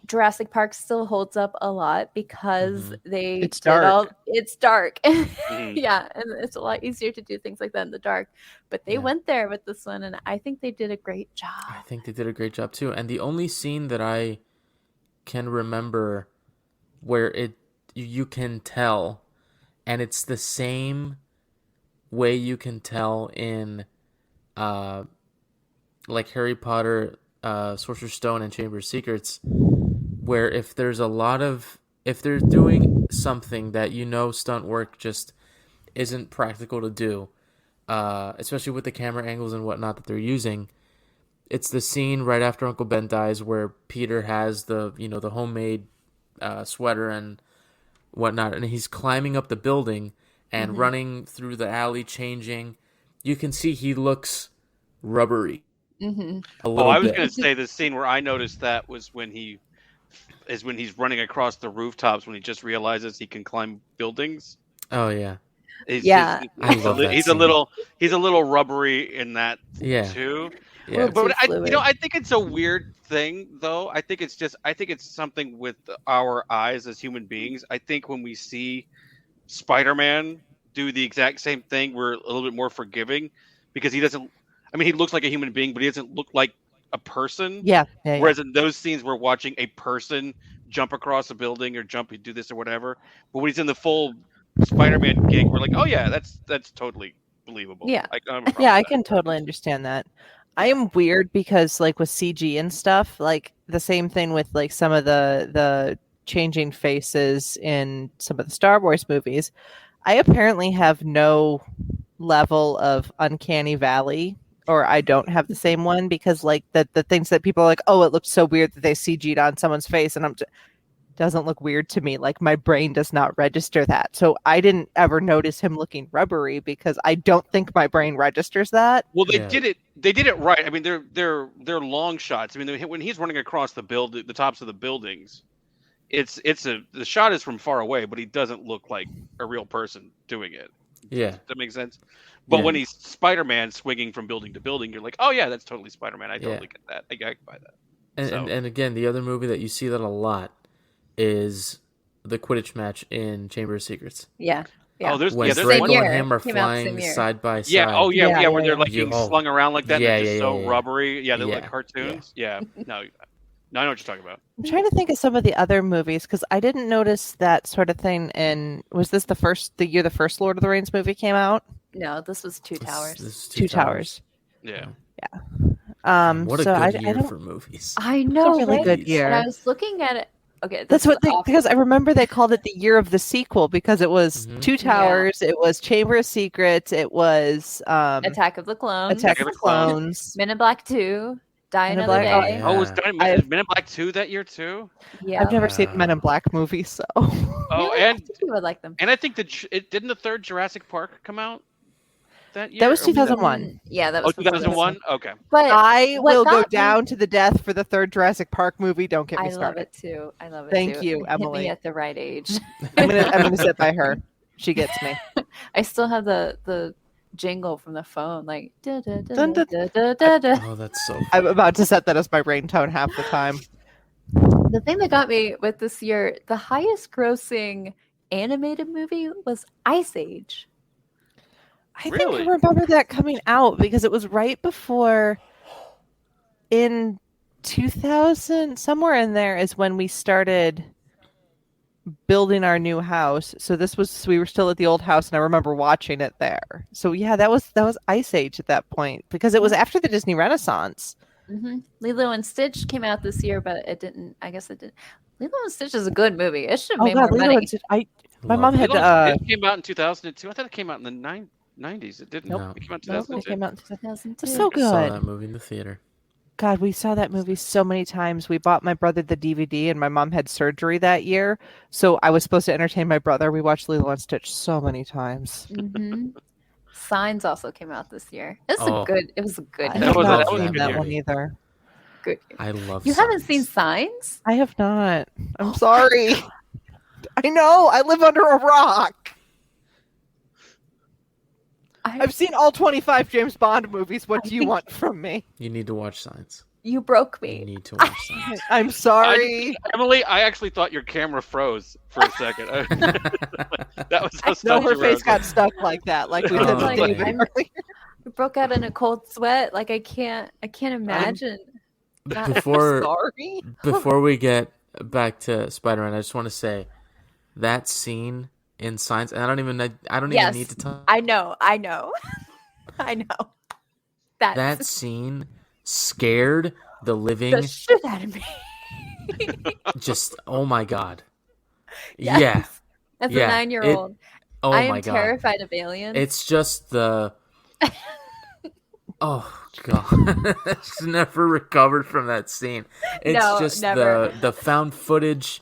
Jurassic Park still holds up a lot because it's dark. It's dark. Yeah, and it's a lot easier to do things like that in the dark. But they went there with this one, and I think they did a great job. I think they did a great job too. And the only scene that I can remember where you can tell, and it's the same way you can tell in like Harry Potter, Sorcerer's Stone and Chamber of Secrets, where if they're doing something that stunt work just isn't practical to do, especially with the camera angles and whatnot that they're using, it's the scene right after Uncle Ben dies where Peter has the homemade sweater and whatnot, and he's climbing up the building and running through the alley, changing. You can see he looks rubbery. I was going to say the scene where I noticed that was when he is when he's running across the rooftops when he just realizes he can climb buildings. Oh yeah. Yeah. I love that He's scene. a little rubbery in that Yeah. too. Yeah. Well, But too fluid. I think it's a weird thing though. I think it's something with our eyes as human beings. I think when we see Spider-Man do the exact same thing, we're a little bit more forgiving because he doesn't. I mean, he looks like a human being, but he doesn't look like a person. Yeah. Whereas in those scenes, we're watching a person jump across a building or do this or whatever. But when he's in the full Spider-Man gig, we're like, oh yeah, that's totally believable. Yeah. I don't have a problem Yeah, I with that. can totally understand that. I am weird because like with CG and stuff, like the same thing with like some of the changing faces in some of the Star Wars movies. I apparently have no level of uncanny valley, or I don't have the same one because like the things that people are like, oh, it looks so weird that they CG'd on someone's face, and doesn't look weird to me. Like my brain does not register that. So I didn't ever notice him looking rubbery because I don't think my brain registers that. Well, they Yeah. did it. They did it right. I mean, they're long shots. I mean, when he's running across the tops of the buildings, the shot is from far away, but he doesn't look like a real person doing it. Yeah. Does that make sense? But Yeah. when he's Spider-Man swinging from building to building, you're like, oh yeah, that's totally Spider-Man. I totally get that. I can buy that. And again, the other movie that you see that a lot is the Quidditch match in Chamber of Secrets. Yeah. Yeah. Oh, there's When there's Draco one. Same and year. him are Came out flying same year. side by side. Yeah. Oh yeah. Yeah, Yeah. Where yeah, they're yeah. like being Oh. slung around like that. Yeah, and they're just yeah, so yeah. rubbery. Yeah. They look Yeah, like cartoons. Yeah. No. No, I know what you're talking about. I'm trying to think of some of the other movies because I didn't notice that sort of thing. And was this the year the first Lord of the Rings movie came out? No, this was Two Towers. This is Two Towers. Yeah. What a So good I year don't. for movies. I know, It's a really right? good Jeez. year. And I was looking at it. Okay, this That's what is off- because I remember they called it the year of the sequel because it was Mhm. Two Towers, it was Chamber of Secrets, it was Attack of the Clones, Attack of the Clones. Men in Black 2, Die Men in Another Black- Day. Yeah. Oh, was I- Men in Black 2 that year too? Yeah. I've never seen Men in Black movies, so Oh, Really? I and think you would like them. I think didn't the third Jurassic Park come out that year? that was Or that- 2001. Yeah, that Oh, was 2001. Okay. But I what will go got me- down to the death for the third Jurassic Park movie. Don't get me I love started. it too. I love it Thank too. you, It hit Emily. me at the right age. I'm gonna sit by her. She gets me. I still have the jingle from the phone, like da, da, da, Dun, da, dun. da, da, da. Oh, that's so I'm funny. about to set that as my ringtone half the time. The thing that got me with this year, the highest grossing animated movie was Ice Age. I think Really? I remember that coming out because it was right before in 2000, somewhere in there is when we started building our new house. So we were still at the old house and I remember watching it there. So yeah, that was Ice Age at that point because it was after the Disney Renaissance. Lilo and Stitch came out this year, but it didn't. I guess it didn't. Lilo and Stitch is a good movie. It should have Oh made god, more Lilo money. and Stitch. My Love mom it. had It came out in 2002. I thought it came out in the 90s. It didn't. Nope. It came out in Nope, 2002. it came out in 2002. so I saw good. that movie in the theater. God, we saw that movie so many times. We bought my brother the DVD, and my mom had surgery that year, so I was supposed to entertain my brother. We watched Lilo and Stitch so many times. Signs also came out this year. It was Oh. a good. It was a good. I That have was a- not that was a seen good that year. one either. good. I love You haven't seen Signs. Signs? I have not. I'm sorry. I know. I live under a rock. I've seen all 25 James Bond movies. What do you want from me? You need to watch Signs. You broke You me. need to watch Signs. I'm sorry. Emily, I actually thought your camera froze for a second. That was how No, stuck her you were. face got stuck like that, like we did Oh, with okay. David I'm- earlier. I broke out in a cold sweat. Like I can't imagine. Before Sorry. before we get back to Spider-Man, I just want to say that scene in Signs, and I don't even Yes. need to talk. I know. I know. That scene scared the living the shit out of me. just oh my god. Yes. Yeah. As Yeah, a 9-year-old, Oh I my am god. terrified of aliens. It's just the oh god. It's never recovered from that scene. It's No, just never. the found footage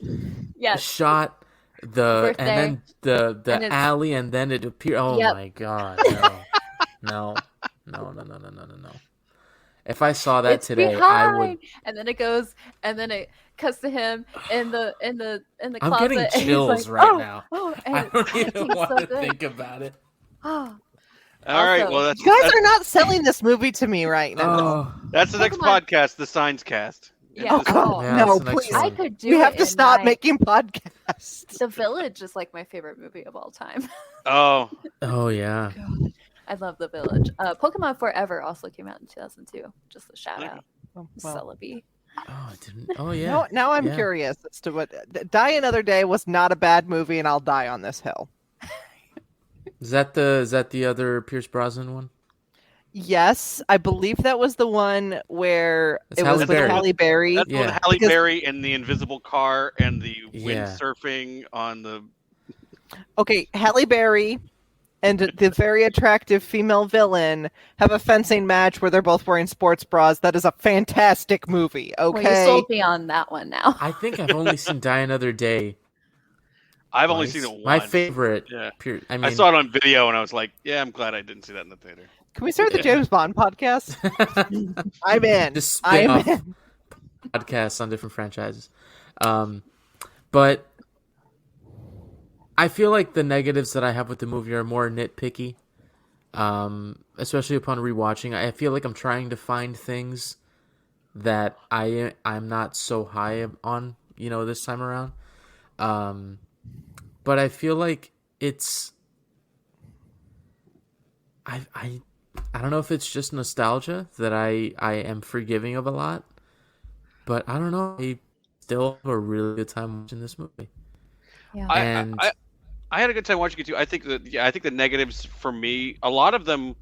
yes. shot and Birthday. then the And it's- alley and then it appeared. Oh Yep. my god. No. No. If I saw that It's today, behind. I would. And then it goes, and then it cuts to him in the I'm closet. getting and he's chills like, right oh, now. Oh, and I don't even acting's want so to good. think about it. Oh, All right, Also- well that's You guys are not selling this movie to me right now. Oh, that's the next Pokemon- podcast, the Signs Cast. Yeah. Oh, God, Yeah, no, that's the next please. one. I could do We it have to in stop my- making podcasts. The Village is like my favorite movie of all time. Oh, oh yeah. I love The Village. Pokemon Forever also came out in 2002. Just a shout out. Oh, well. Celebi. Oh, I didn't. Oh yeah. Now I'm Yeah. curious as to what Die Another Day was not a bad movie, and I'll die on this hill. Is that the other Pierce Brosnan one? Yes, I believe that was the one where That's it was Halle with Berry. Halle Berry. that's Yeah. with Halle Because- Berry and the invisible car and the Yeah. windsurfing on the. Okay, Halle Berry and the very attractive female villain have a fencing match where they're both wearing sports bras. That is a fantastic movie. Well, you Okay, sold me on that one now. I think I've only seen Die Another Day. I've only twice. seen it once. My favorite. Yeah. I mean, I saw it on video and I was like, yeah, I'm glad I didn't see that in the theater. can we start the Yeah. James Bond podcast? I'm in. Just I'm spin-off in. podcasts on different franchises. But I feel like the negatives that I have with the movie are more nitpicky. Especially upon rewatching, I feel like I'm trying to find things that I'm not so high on, this time around. But I feel like it's I don't know if it's just nostalgia that I am forgiving of a lot, but I don't know. I still have a really good time watching this movie. Yeah. And I had a good time watching it too. I think the negatives for me, a lot of them,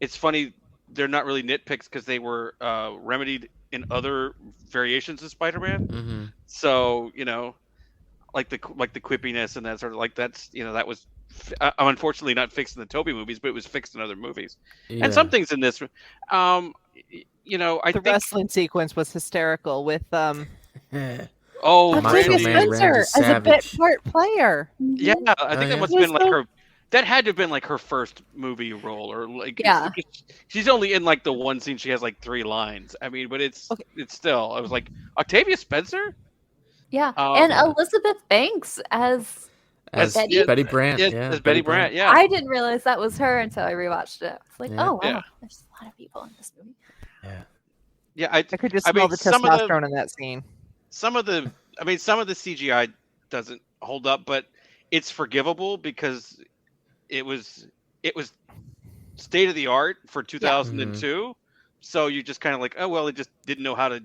it's funny, they're not really nitpicks because they were remedied in other variations of Spider-Man. mm-hmm. So like the quippiness and that sort of that was unfortunately not fixed in the Tobey movies, but it was fixed in other movies. Yeah. And some things in this, I The think. wrestling sequence was hysterical with Oh, Macho Octavia Man Spencer Randy as a bit Savage. part player. yeah, I think yeah. that must Was have been like so- her. That had to have been like her first movie role, or like Yeah. she's only in like the one scene. She has like 3 lines. I mean, but it's still. I was like Octavia Spencer. Yeah. Um, And Elizabeth Banks as As Betty? Betty Brandt. Yeah, Yeah, as Betty Brandt. Yeah, I didn't realize that was her until I rewatched it. It's like, Yeah. oh wow, Yeah. there's a lot of people in this movie. Yeah. yeah. I could just I smell mean, the some of the- testosterone in that scene. some of the CGI doesn't hold up, but it's forgivable because it was state of the art for 2002. So you just kind of like, oh well, it just didn't know how to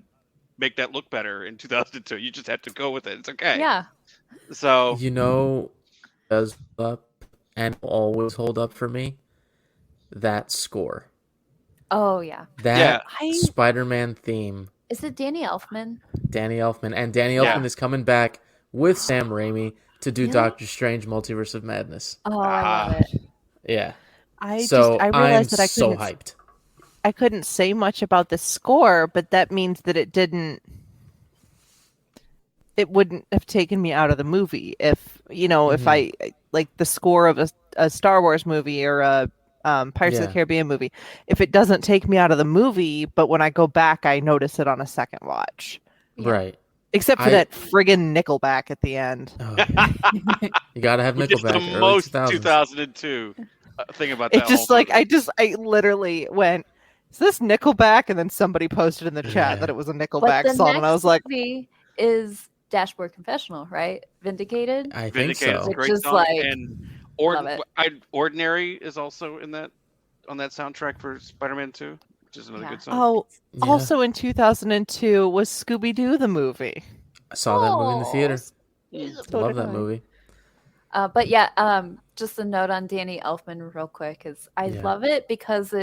make that look better in 2002. You just had to go with it. It's okay. Yeah. So Does hold up and will always hold up for me. That score. Oh yeah. That I- Spider-Man theme. Is it Danny Elfman? Danny Elfman. And Danny Yeah. Elfman is coming back with Sam Raimi to do Really? Doctor Strange Multiverse of Madness. Oh, I love it. Yeah. I I'm realized that so hyped. I couldn't say much about the score, but that means that it wouldn't have taken me out of the movie if if I like the score of a Star Wars movie or a Pirates of Yeah. the Caribbean movie. If it doesn't take me out of the movie, but when I go back, I notice it on a second watch. Yeah. Right. Except for that friggin' Nickelback at the end. Oh. You gotta have which is Nickelback. the early most 2000s. 2002 thing about that. It just whole like movie. I literally went, "Is this Nickelback?" And then somebody posted in the chat Yeah. that it was a But Nickelback the song, next and I was like, movie is Dashboard Confessional, right? Vindicated. I think Vindicated is so. a great Which is song, like- and love it. Ordinary is also in that on that soundtrack for Spider-Man 2, which is another Yeah. good song. "Oh, Yeah. also in 2002 was Scooby Doo the movie." I saw that movie in the theater. So Love did that I. movie. But yeah, just a note on Danny Elfman real quick is I Yeah. love it because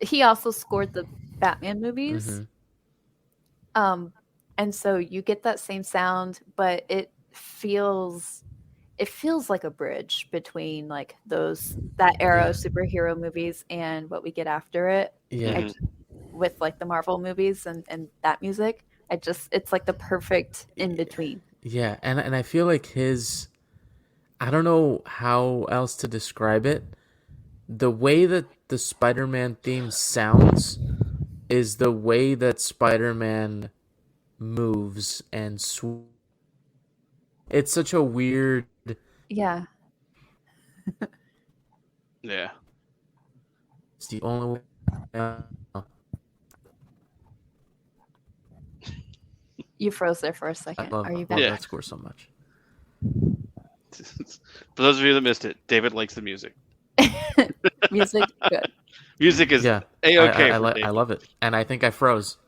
he also scored the Batman movies. Mhm. And so you get that same sound, but it feels like a bridge between like that era of superhero movies and what we get after it Yeah. Mhm. with like the Marvel movies and that music. It's like the perfect in between. Yeah, and I feel like I don't know how else to describe it. The way that the Spider-Man theme sounds is the way that Spider-Man moves and it's such a weird. Yeah. Yeah. It's the only way. You froze there for a I second. love, Are you love back? Yeah. that score so much. For those of you that missed it, David likes the music. Music, good. Music is Yeah, A-okay I for David. love it, and I think I froze,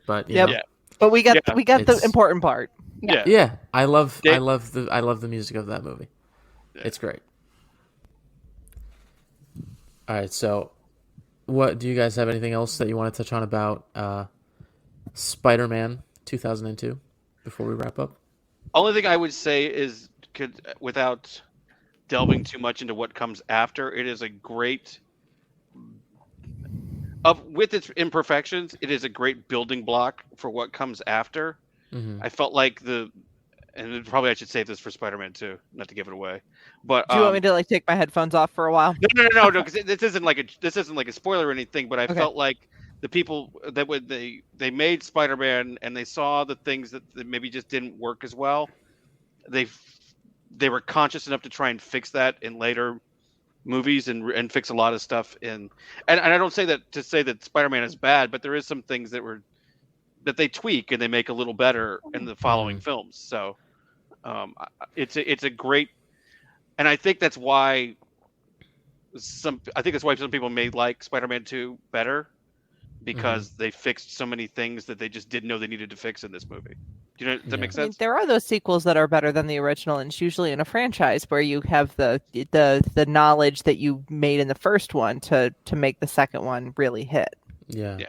but you Yep. know. Yeah. But we got Yeah, the it's- important part. Yeah. Yeah, I love Dave- the music of that movie. Yeah. It's great. All right, so what do you guys have anything else that you want to touch on about Spider-Man 2002 before we wrap up? Only thing I would say is, without delving too much into what comes after, it is a great, with its imperfections, it is a great building block for what comes after. Mm-hmm. I felt like and probably I should save this for Spider-Man 2, not to give it away. But Do you want me to like take my headphones off for a while? no, because this isn't like a spoiler or anything. But I felt like the people that when they made Spider-Man and they saw the things that maybe just didn't work as well, they were conscious enough to try and fix that in later movies and fix a lot of stuff and I don't say that to say that Spider-Man is bad, but there is some things that they tweak and they make a little better in the following films. So it's a great, and I think that's why some people may like Spider-Man 2 better, because they fixed so many things that they just didn't know they needed to fix in this movie. Do you know, does that make I mean, sense? there are those sequels that are better than the original, and it's usually in a franchise where you have the knowledge that you made in the first one to make the second one really hit. Yeah. Yeah.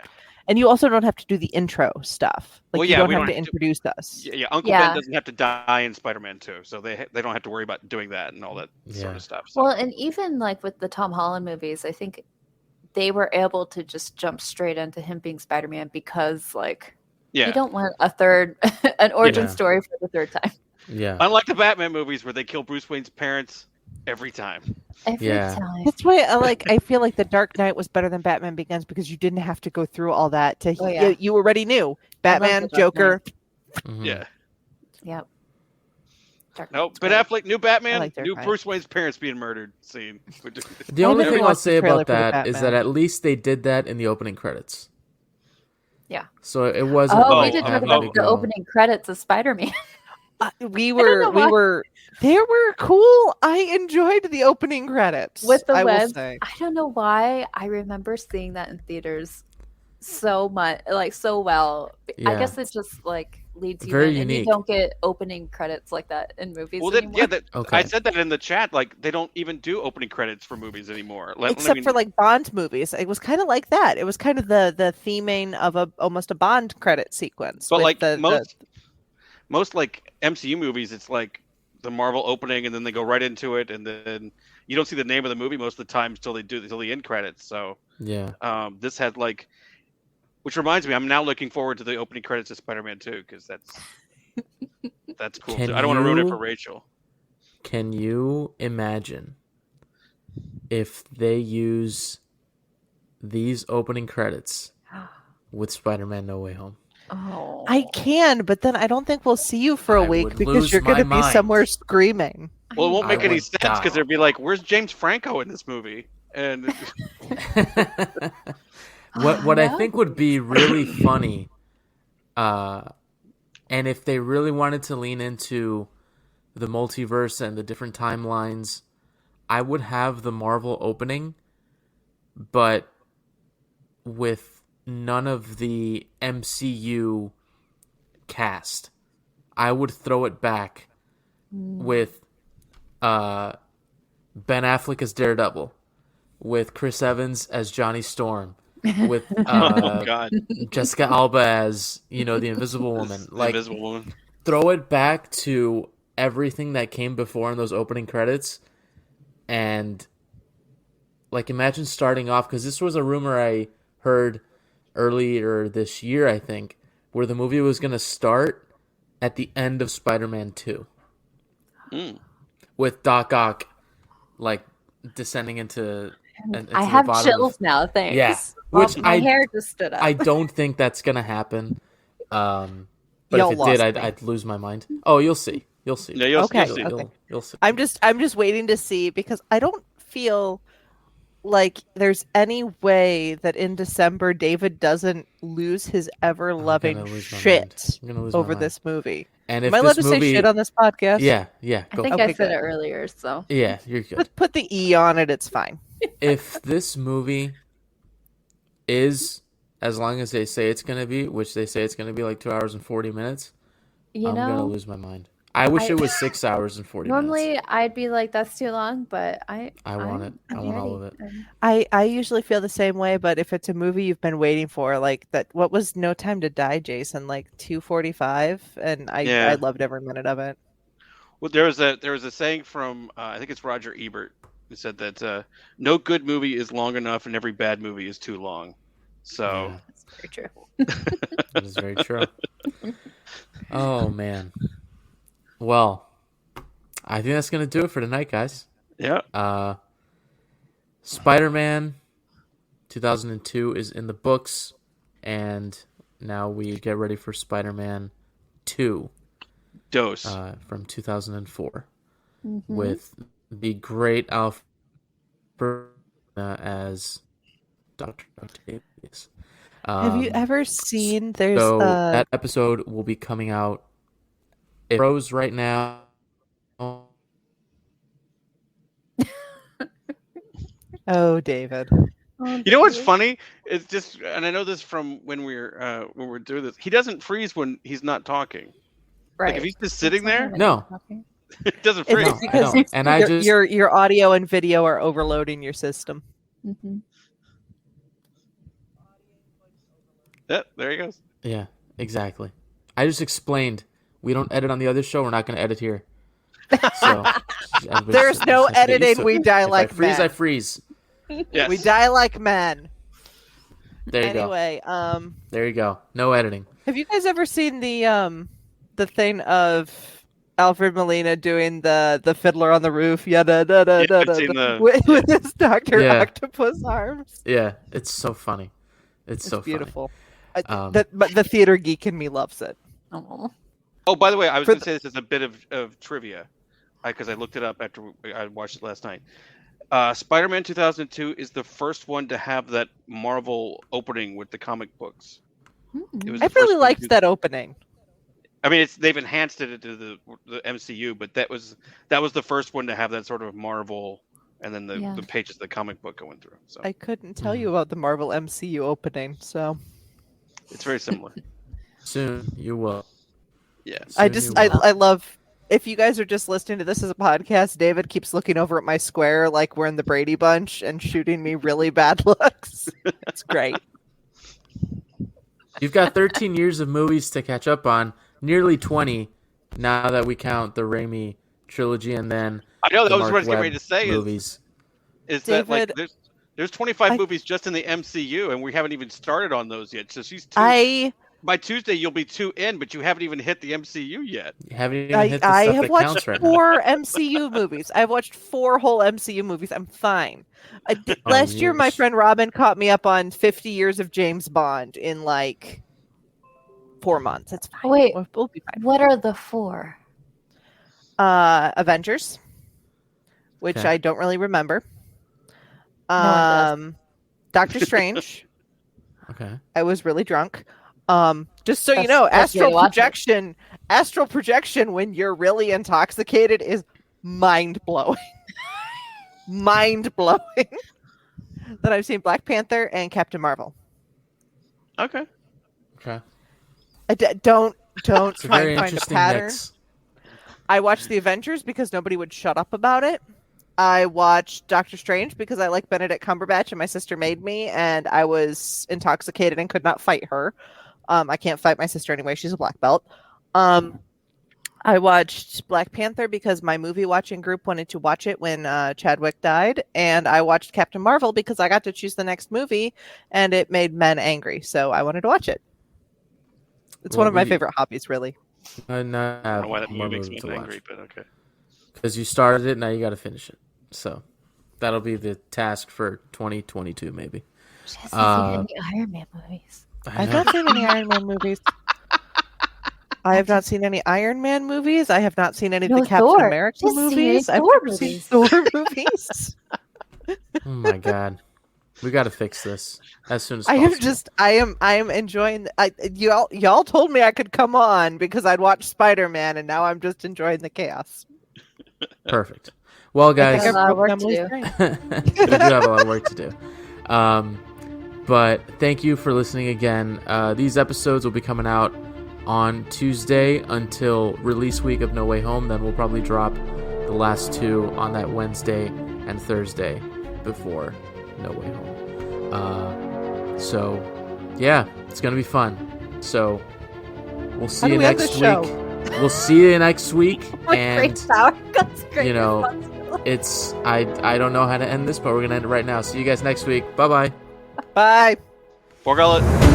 And you also don't have to do the intro stuff. Like, Well, you yeah, don't we have don't to have to- introduce us. Yeah, Uncle Yeah. Ben doesn't have to die in Spider-Man 2, so they don't have to worry about doing that and all that sort Yeah. of stuff. So. Well, and even like with the Tom Holland movies, I think they were able to just jump straight into him being Spider-Man because, like, yeah, you don't want a third, an origin Yeah. story for the third time. Yeah. unlike the Batman movies where they kill Bruce Wayne's parents every time. Every Yeah. time. That's why I feel like The Dark Knight was better than Batman Begins, because you didn't have to go through all that. Oh, yeah. You already knew Batman, The Dark Joker. Mhm. Yeah. Yep. Dark No, Knight's Ben great. Affleck, new I Batman, like Dark new Knight. Bruce Wayne's parents being murdered scene. The I only never thing I'll watched the say trailer about for the that is that Batman. at least they did that in the opening credits. Yeah. So it wasn't Oh, like we didn't talk having about to the go. opening credits of Spider-Man. We know were why. they were cool. I enjoyed the opening credits With the I will web. say. I don't know why I remember seeing that in theaters so much, like so well. I Yeah. guess it just like leads you Very in, and unique. you don't get opening credits like that in movies Well, then, anymore. yeah, Okay. I said that in the chat. Like, they don't even do opening credits for movies anymore. Except for like Bond movies. It was kind of like that. It was kind of the theming of almost a Bond credit sequence. but with like the most like MCU movies, it's like the Marvel opening, and then they go right into it, and then you don't see the name of the movie most of the time till the end credits. So Yeah. this had like, which reminds me, I'm now looking forward to the opening credits of Spider-Man 2, because that's cool Can too. I don't want to ruin it you- for Rachel. Can you imagine if they use these opening credits with Spider-Man No Way Home? Oh, I can, but then I don't think we'll see you for a I week would because lose you're going to my be mind. somewhere screaming. Well, it won't I make any would sense die. because they'd be like, "Where's James Franco in this movie?" And what I No. think would be really funny, and if they really wanted to lean into the multiverse and the different timelines, I would have the Marvel opening, but with none of the MCU cast. I would throw it back with Ben Affleck as Daredevil, with Chris Evans as Johnny Storm, with oh god, Jessica Alba as, the Invisible Woman. The Like, Invisible Woman. throw it back to everything that came before in those opening credits, and like imagine starting off, because this was a rumor I heard earlier this year, I think, where the movie was going to start at the end of Spider-Man 2 Mm. with Doc Ock like descending into and I to the have bottom chills of, now. Thanks. Yeah, Well, which my hair just stood up. I don't think that's gonna happen. But Y'all if it did, lost me. I'd lose my mind. Oh, you'll see. You'll see. Yeah, you'll Okay, see. okay. You'll see. I'm just waiting to see because I don't feel like there's any way that in December David doesn't lose his ever loving lose my mind. shit I'm gonna lose my over mind. this movie. And Am if I allowed this to movie, say shit on this podcast? yeah, I go. think Okay, I said good. it earlier, so Yeah, you're good. Put the E on it. It's fine. If this movie is as long as they say it's gonna be, which they say it's gonna be like 2 hours and 40 minutes, you I'm gonna know. lose my mind. I wish it was 6 hours and 40 Normally, minutes. I'd be like, "That's too long," but I want it. I want all of it. I usually feel the same way, but if it's a movie you've been waiting for, like that, what was No Time to Die, Jason? Like 2:45, and I loved every minute of it. Well, there was a saying from I think it's Roger Ebert who said that no good movie is long enough, and every bad movie is too long. So Yeah. That's very true. That is very true. Oh man. Well, I think that's gonna do it for tonight, guys. yeah, Spider-Man 2002 is in the books, and now we get ready for Spider-Man 2 dose. from 2004 Mm-hmm. with the great Alfred as Dr. Octavius. Have you ever seen? There's So that episode will be coming out. It froze right now. oh, David. You know what's funny? It's just, and I know this from when we're doing this. He doesn't freeze when he's not talking. Right. Like if he's just sitting there, No. it doesn't It's freeze. No, I because don't. And I just your audio and video are overloading your system. Mm-hmm. Yeah, there he goes. yeah, exactly. I just explained we don't edit on the other show. We're not going to edit here. So There's no editing. We die if like I freeze, men. I freeze. Yes. We die like men. There you go. Anyway, There you go. No editing. have you guys ever seen the thing of Alfred Molina doing the fiddler on the roof? Yada da da Yeah, da I've da seen da, the- with his Doctor Yeah. Octopus arms. Yeah, it's so funny. It's so beautiful. Funny. But the theater geek in me loves it. Oh. Oh, by the way, I was For going to say this as a bit of trivia, because I looked it up after I watched it last night. Spider-Man 2002 is the first one to have that Marvel opening with the comic books. It was I the first really one to liked do- that opening. I mean, they've enhanced it into the MCU, but that was the first one to have that sort of Marvel, and then the pages of the comic book going through. So I couldn't tell you about the Marvel MCU opening, so it's very similar. Soon you will. Yeah. I love. If you guys are just listening to this as a podcast, David keeps looking over at my square like we're in the Brady Bunch and shooting me really bad looks. It's great. You've got 13 years of movies to catch up on, nearly 20 now that we count the Raimi trilogy and then I know that the was Mark what I was getting Webb ready to say. movies. Is that like David, there's 25 movies just in the MCU, and we haven't even started on those yet. So she's two. By Tuesday, you'll be 2 in, but you haven't even hit the MCU yet. You haven't even hit the I stuff have that watched counts right now. 4 MCU movies. I've watched 4 whole MCU movies. I'm fine. Last year, my friend Robin caught me up on 50 years of James Bond in like 4 months. It's fine. Wait, we'll be fine. what are the 4? Avengers, which Okay. I don't really remember. one does. Doctor Strange. Okay. I was really drunk. Just so you That's- know, that's really astral projection when you're really intoxicated is mind blowing. Mind blowing. Then I've seen Black Panther and Captain Marvel. Okay. Okay. Don't It's a try very and find a interesting pattern. mix. I watched the Avengers because nobody would shut up about it. I watched Doctor Strange because I like Benedict Cumberbatch and my sister made me, and I was intoxicated and could not fight her. I can't fight my sister anyway. She's a black belt. I watched Black Panther because my movie watching group wanted to watch it when Chadwick died, and I watched Captain Marvel because I got to choose the next movie, and it made men angry, so I wanted to watch it. It's one of my favorite hobbies, really. I I don't know why that more movie makes movies me to angry, watch but okay. because you started it. Now you got to finish it. So That'll be the task for 2022, maybe. She hasn't seen any Iron Man movies. I've not seen any Iron Man movies. I have not seen any Iron Man movies. I have not seen any of the Captain Thor. America She's seen any movies. I've Thor never seen movies. Thor movies. Oh my god, we got to fix this as soon as I possible. am enjoying. Y'all told me I could come on because I'd watch Spider-Man, and now I'm just enjoying the chaos. Perfect. Well, I guys, think a lot of broke work to Emily's do. brain. we do have a lot of work to do. But thank you for listening again. These episodes will be coming out on Tuesday until release week of No Way Home. Then we'll probably drop the last two on that Wednesday and Thursday before No Way Home. So, yeah, it's going to be fun. So, we'll see you next week. We'll see you next week. With And great power comes great you know, responsibility. it's I don't know how to end this, but we're going to end it right now. See you guys next week. Bye-bye. Bye. Forgullet.